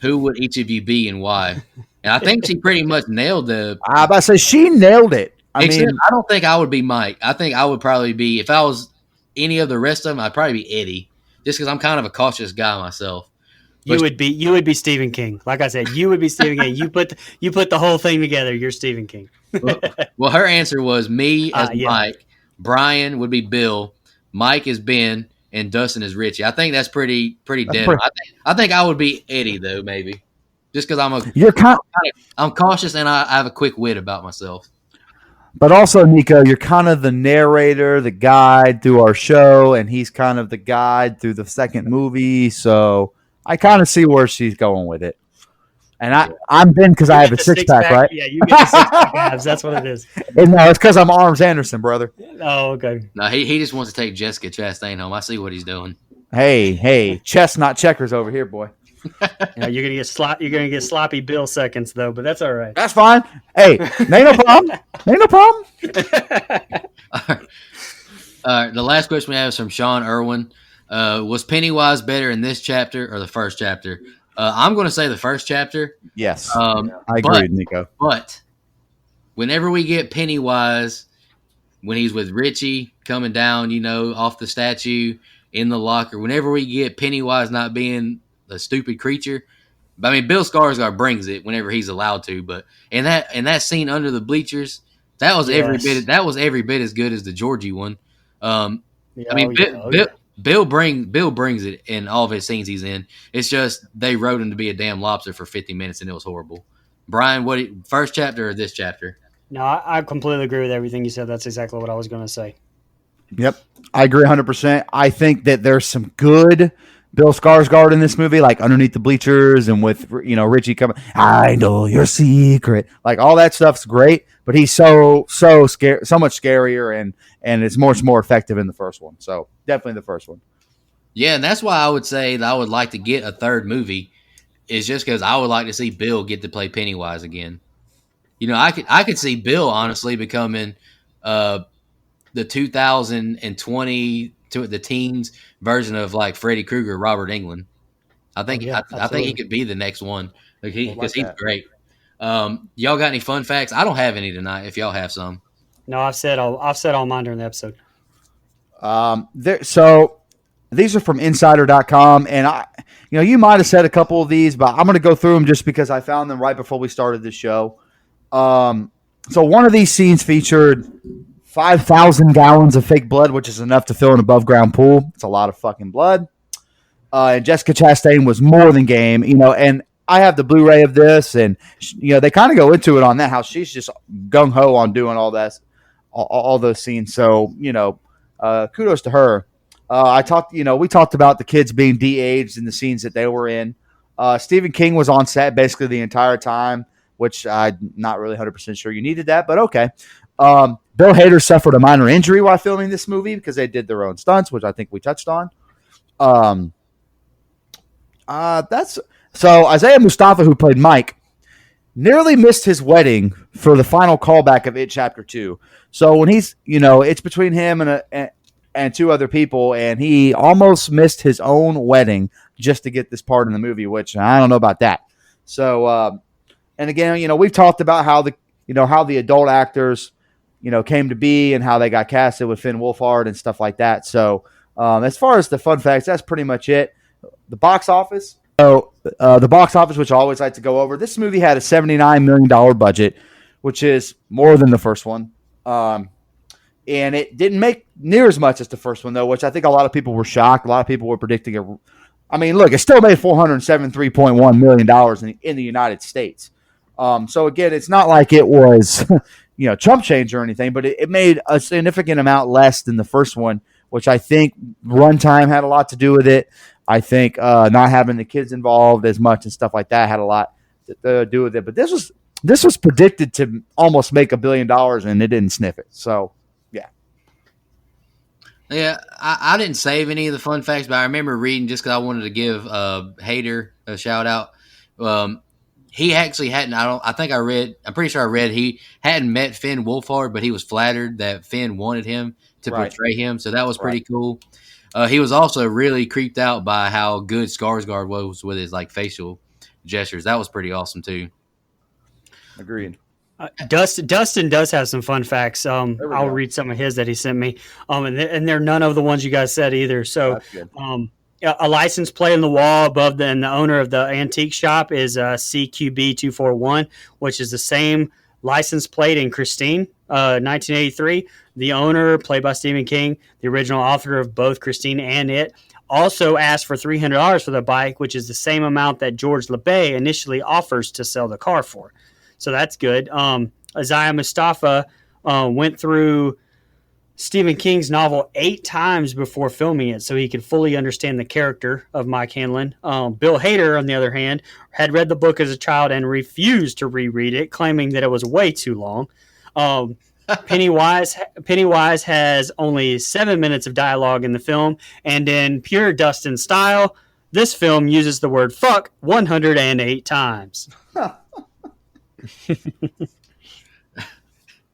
who would each of you be and why? And I think she pretty much nailed the.
I about to say she nailed it.
I don't think I would be Mike. I think I would probably be, if I was any of the rest of them, I'd probably be Eddie, just because I'm kind of a cautious guy myself.
You would be Stephen King. Like I said, you would be Stephen King. You put the whole thing together. You're Stephen King.
Well, her answer was me as Mike. Brian would be Bill. Mike is Ben, and Dustin is Richie. I think that's pretty dead. I think I would be Eddie though, maybe, just because I'm cautious and I have a quick wit about myself.
But also, Nico, you're kind of the narrator, the guide through our show, and he's kind of the guide through the second movie. So I kind of see where she's going with it. And I'm Ben because I have a six-pack, right?
Yeah, you get the six-pack abs. That's what it is.
No, it's because I'm Arms Anderson, brother.
Oh, okay.
No, he just wants to take Jessica Chastain home. I see what he's doing.
Hey, chess, not checkers over here, boy.
You're gonna get sloppy Bill seconds though, but that's all right.
That's fine. Hey, ain't no problem. Ain't no problem.
All right. The last question we have is from Sean Irwin. Was Pennywise better in this chapter or the first chapter? I'm going to say the first chapter.
Yes, I agree with Nico.
But whenever we get Pennywise, when he's with Richie coming down, off the statue in the locker, whenever we get Pennywise not being a stupid creature, I mean, Bill Skarsgård brings it whenever he's allowed to. But in that scene under the bleachers, that was every bit as good as the Georgie one. Bill brings it in all of his scenes he's in. It's just they wrote him to be a damn lobster for 50 minutes, and it was horrible. Brian, first chapter or this chapter?
No, I completely agree with everything you said. That's exactly what I was going to say.
Yep, I agree 100%. I think that there's some good Bill Skarsgård in this movie, like underneath the bleachers and with Richie coming. I know your secret, like all that stuff's great. But he's so scary, so much scarier, and it's much more effective in the first one. So definitely the first one.
Yeah, and that's why I would say that I would like to get a third movie. Is just because I would like to see Bill get to play Pennywise again. I could see Bill honestly becoming the 2020 to the teens version of like Freddy Krueger, Robert Englund. I think he could be the next one because he's great. Y'all got any fun facts? I don't have any tonight. If y'all have some,
no, I've said all mine during the episode.
So These are from Insider.com, and you might have said a couple of these, but I'm going to go through them just because I found them right before we started the show. So one of these scenes featured 5,000 gallons of fake blood, which is enough to fill an above-ground pool. It's a lot of fucking blood. And Jessica Chastain was more than game, and I have the Blu-ray of this, and they kind of go into it on that, how she's just gung-ho on doing all that, all those scenes. So, kudos to her. We talked about the kids being de-aged in the scenes that they were in. Stephen King was on set basically the entire time, which I'm not really 100% sure you needed that, but okay. Bill Hader suffered a minor injury while filming this movie because they did their own stunts, which I think we touched on. So Isaiah Mustafa, who played Mike, nearly missed his wedding for the final callback of It Chapter 2. So when he's, it's between him and two other people, and he almost missed his own wedding just to get this part in the movie, which I don't know about that. So, and again, we've talked about how the adult actors, came to be and how they got casted with Finn Wolfhard and stuff like that. So, as far as the fun facts, that's pretty much it. The box office. So, the box office, which I always like to go over, this movie had a $79 million budget, which is more than the first one. And it didn't make near as much as the first one, though, which I think a lot of people were shocked. A lot of people were predicting it. I mean, look, it still made $473.1 million in the United States. So, again, it's not like it was, chump change or anything, but it made a significant amount less than the first one, which I think runtime had a lot to do with it. I think not having the kids involved as much and stuff like that had a lot to do with it. But this was predicted to almost make $1 billion, and it didn't sniff it. So, yeah.
Yeah, I didn't save any of the fun facts, but I remember reading just because I wanted to give Hader a shout out. He actually hadn't. I'm pretty sure I read he hadn't met Finn Wolfhard, but he was flattered that Finn wanted him to portray him. So that was pretty cool. He was also really creeped out by how good Skarsgård was with his facial gestures. That was pretty awesome too.
Agreed.
Dustin does have some fun facts. I'll read some of his that he sent me. And they're none of the ones you guys said either. So, a license plate on the wall above the owner of the antique shop is CQB 241, which is the same license plate in Christine, 1983. The owner, played by Stephen King, the original author of both Christine and It, also asked for $300 for the bike, which is the same amount that George LeBay initially offers to sell the car for. So that's good. Isaiah Mustafa went through Stephen King's novel 8 times before filming it so he could fully understand the character of Mike Hanlon. Bill Hader, on the other hand, had read the book as a child and refused to reread it, claiming that it was way too long. Pennywise has only 7 minutes of dialogue in the film, and in pure Dustin style, this film uses the word fuck 108 times.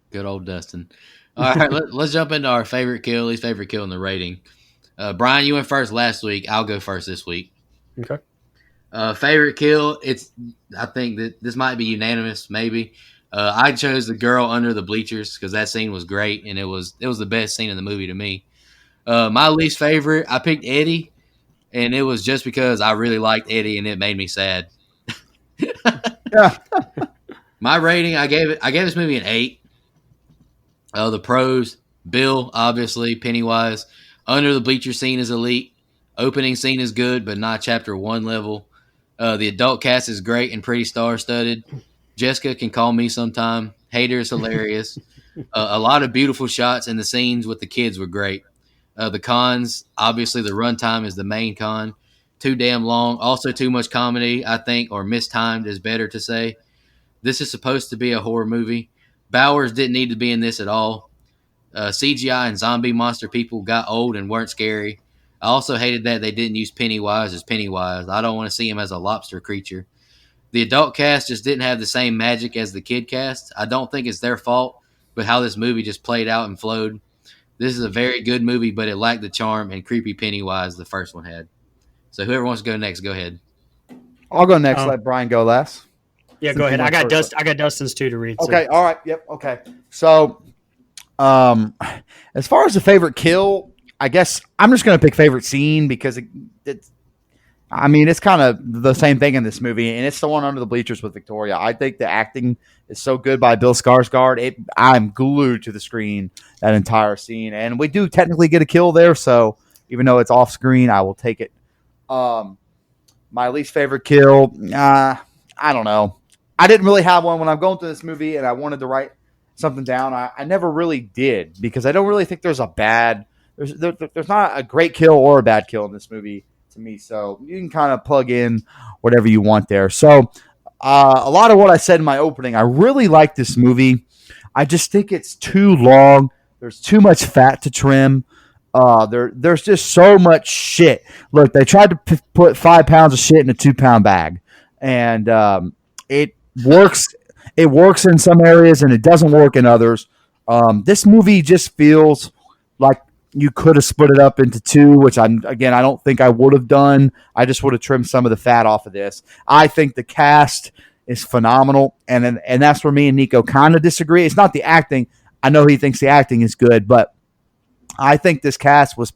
Good old Dustin. All right, let's jump into our favorite kill, least favorite kill in the rating. Brian, you went first last week. I'll go first this week.
Okay.
Favorite kill, I think that this might be unanimous, maybe. I chose the girl under the bleachers because that scene was great, and it was the best scene in the movie to me. My least favorite, I picked Eddie, and it was just because I really liked Eddie, and it made me sad.
Yeah.
My rating, I gave this movie an 8. The pros, Bill, obviously, Pennywise. Under the bleacher scene is elite. Opening scene is good, but not chapter 1 level. The adult cast is great and pretty star-studded. Jessica can call me sometime. Hader is hilarious. A lot of beautiful shots, and the scenes with the kids were great. The cons, obviously, the runtime is the main con. Too damn long. Also, too much comedy, I think, or mistimed is better to say. This is supposed to be a horror movie. Bowers didn't need to be in this at all. CGI and zombie monster people got old and weren't scary. I also hated that they didn't use Pennywise as Pennywise. I don't want to see him as a lobster creature. The adult cast just didn't have the same magic as the kid cast. I don't think it's their fault, but how this movie just played out and flowed. This is a very good movie, but it lacked the charm and creepy Pennywise the first one had. So whoever wants to go next, go ahead.
I'll go next. Let Brian go last.
Yeah, go ahead. I got Dustin's too to read.
Okay, all right. Yep, okay. So, as far as the favorite kill, I guess I'm just going to pick favorite scene because it's kind of the same thing in this movie, and it's the one under the bleachers with Victoria. I think the acting is so good by Bill Skarsgård. I'm glued to the screen that entire scene, and we do technically get a kill there. So even though it's off screen, I will take it. My least favorite kill, I don't know. I didn't really have one when I'm going through this movie, and I wanted to write something down. I never really did because I don't really think there's there's not a great kill or a bad kill in this movie to me. So you can kind of plug in whatever you want there. So a lot of what I said in my opening, I really like this movie. I just think it's too long. There's too much fat to trim. There's just so much shit. Look, they tried to put 5 pounds of shit in a 2-pound bag, and it works. It works in some areas, and it doesn't work in others. This movie just feels like you could have split it up into two, which I don't think I would have done. I just would have trimmed some of the fat off of this. I think the cast is phenomenal, and that's where me and Nico kind of disagree. It's not the acting. I know he thinks the acting is good, but I think this cast was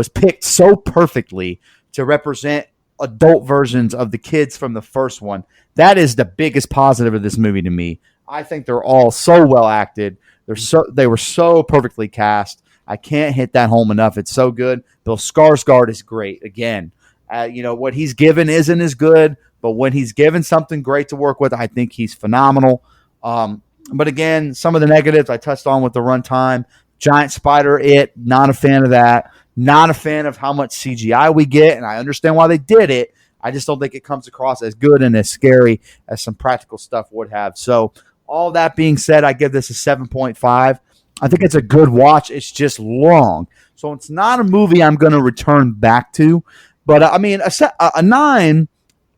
picked so perfectly to represent adult versions of the kids from the first one. That is the biggest positive of this movie to me. I think they're all so well acted. They were so perfectly cast. I can't hit that home enough. It's so good. Bill Skarsgård is great. Again, what he's given isn't as good, but when he's given something great to work with, I think he's phenomenal. But again, some of the negatives I touched on with the runtime. Giant spider, not a fan of that. Not a fan of how much CGI we get, and I understand why they did it. I just don't think it comes across as good and as scary as some practical stuff would have. So all that being said, I give this a 7.5. I think it's a good watch. It's just long. So it's not a movie I'm going to return back to. But, a 9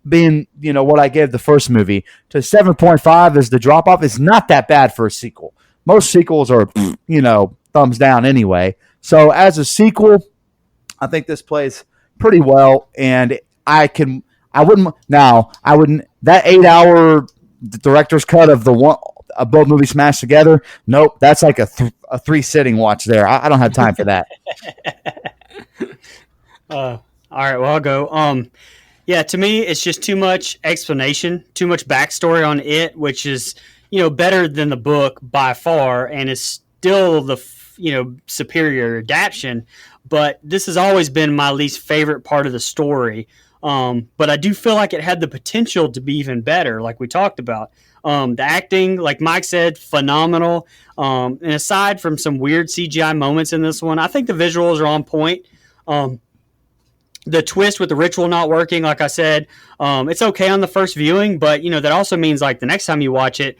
being, what I gave the first movie to 7.5 as the drop-off is not that bad for a sequel. Most sequels are, thumbs down anyway. So as a sequel, I think this plays pretty well, and that 8-hour director's cut of both movies smashed together. Nope, that's like a 3-sitting watch there. I don't have time for that.
All right, well, I'll go. Yeah, to me, it's just too much explanation, too much backstory on it, which is, better than the book by far, and is still the, superior adaptation. But this has always been my least favorite part of the story. But I do feel like it had the potential to be even better, like we talked about. The acting, like Mike said, phenomenal. And aside from some weird CGI moments in this one, I think the visuals are on point. The twist with the ritual not working, like I said, it's okay on the first viewing, but that also means like the next time you watch it,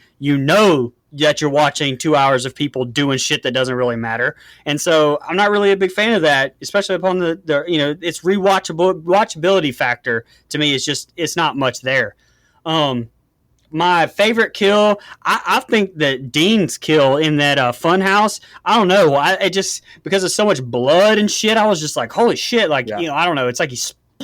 that you're watching 2 hours of people doing shit that doesn't really matter. And so I'm not really a big fan of that, especially upon the it's watchability factor to me. It's not much there. My favorite kill, I think that Dean's kill in that fun house, I don't know. It just, because of so much blood and shit, I was just like, holy shit. Like, I don't know. It's like he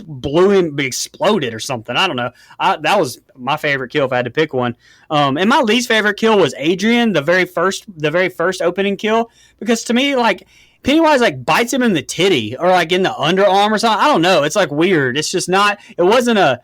blew him, exploded or something. I don't know. That was my favorite kill if I had to pick one. And my least favorite kill was Adrian, the very first opening kill, because to me, like, Pennywise like bites him in the titty or like in the underarm or something. I don't know. It's like weird. It's just not. It wasn't a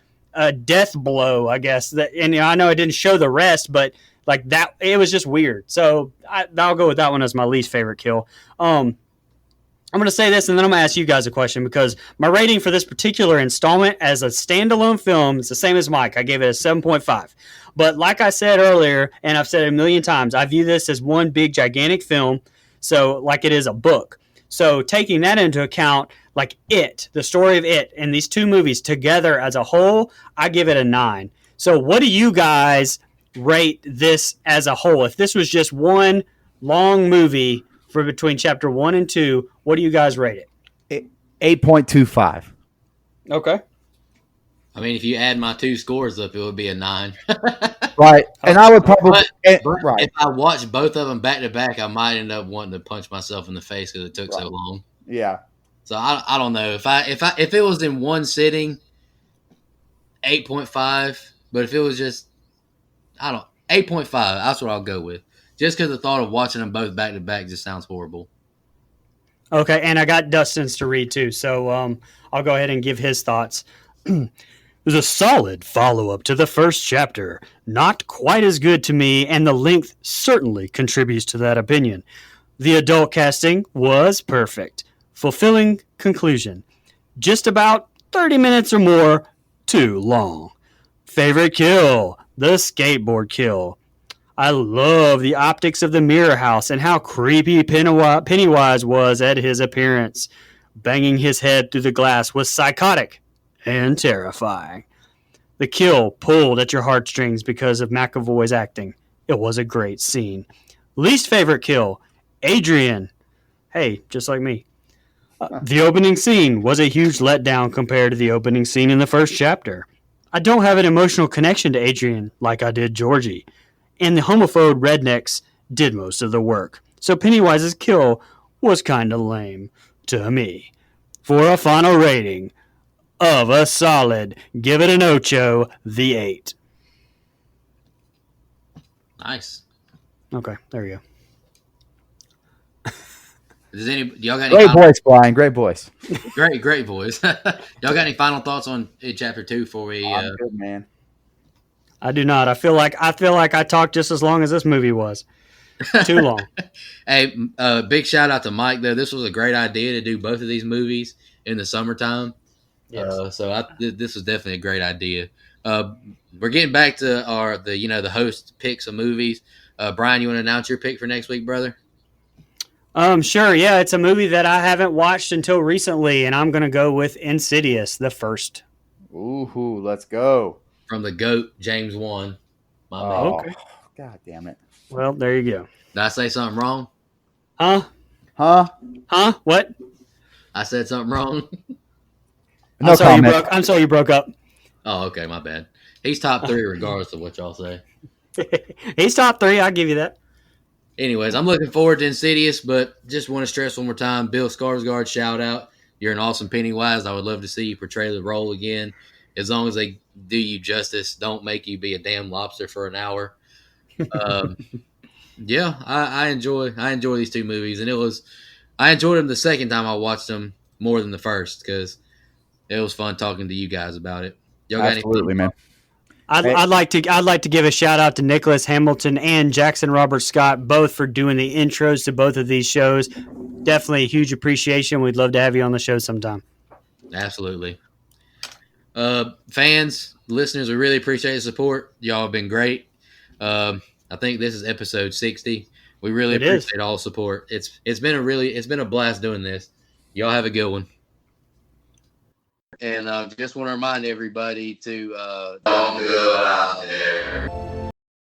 death blow, I guess. And I know it didn't show the rest, but like that, it was just weird. So I'll go with that one as my least favorite kill. I'm going to say this, and then I'm going to ask you guys a question, because my rating for this particular installment as a standalone film is the same as Mike. I gave it a 7.5. But like I said earlier, and I've said it a million times, I view this as one big gigantic film. So like it is a book. So taking that into account, like the story of It, and these two movies together as a whole, I give it a 9. So what do you guys rate this as a whole? If this was just one long movie for between chapter 1 and 2, what do you guys rate it?
8.25.
Okay.
I mean, if you add my 2 scores up, it would be a 9.
Right. And I would probably...
But
right.
if I watched both of them back to back, I might end up wanting to punch myself in the face because it took so long.
Yeah.
So I don't know. If it was in one sitting, 8.5. But if it was just, 8.5. That's what I'll go with. Just because the thought of watching them both back to back just sounds horrible.
Okay, and I got Dustin's to read too, so I'll go ahead and give his thoughts. It was a solid follow up to the first chapter. Not quite as good to me, and the length certainly contributes to that opinion. The adult casting was perfect. Fulfilling conclusion. Just about 30 minutes or more too long. Favorite kill? The skateboard kill. I love the optics of the mirror house and how creepy Pennywise was at his appearance. Banging his head through the glass was psychotic and terrifying. The kill pulled at your heartstrings because of McAvoy's acting. It was a great scene. Least favorite kill? Adrian. Hey, just like me. The opening scene was a huge letdown compared to the opening scene in the first chapter. I don't have an emotional connection to Adrian like I did Georgie, and the homophobe rednecks did most of the work. So Pennywise's kill was kind of lame to me. For a final rating of a solid, give it an ocho, the 8.
Nice.
Okay, there you go.
Do y'all got any
Great voice, Brian. Great voice.
Great voice. Y'all got any final thoughts on chapter 2 before we?
Good, man.
I do not. I feel like I talked just as long as this movie was. Too long.
Hey, big shout out to Mike though. This was a great idea to do both of these movies in the summertime.
Yes.
This was definitely a great idea. We're getting back to the host picks of movies. Brian, you want to announce your pick for next week, brother?
Sure. Yeah, it's a movie that I haven't watched until recently, and I'm gonna go with Insidious, the first.
Ooh, let's go.
From the GOAT, James Wan. My man.
Okay.
God damn it.
Well, there you go.
Did I say something wrong?
Huh? What?
I said something wrong.
No comment.
I'm sorry you broke up.
Oh, okay, my bad. He's top 3 regardless of what y'all say.
He's top 3. I'll give you that.
Anyways, I'm looking forward to Insidious, but just want to stress one more time, Bill Skarsgård, shout out. You're an awesome Pennywise. I would love to see you portray the role again. As long as they do you justice, don't make you be a damn lobster for an hour. Yeah, I enjoy these 2 movies, and I enjoyed them the second time I watched them more than the first because it was fun talking to you guys about it. Y'all got
Absolutely, man.
I'd like to give a shout out to Nicholas Hamilton and Jackson Robert Scott, both for doing the intros to both of these shows. Definitely a huge appreciation. We'd love to have you on the show sometime.
Absolutely. Fans, listeners, we really appreciate the support. Y'all have been great. I think this is episode 60. We really appreciate all the support. It's been a blast doing this. Y'all have a good one. And just want to remind everybody to don't go out there.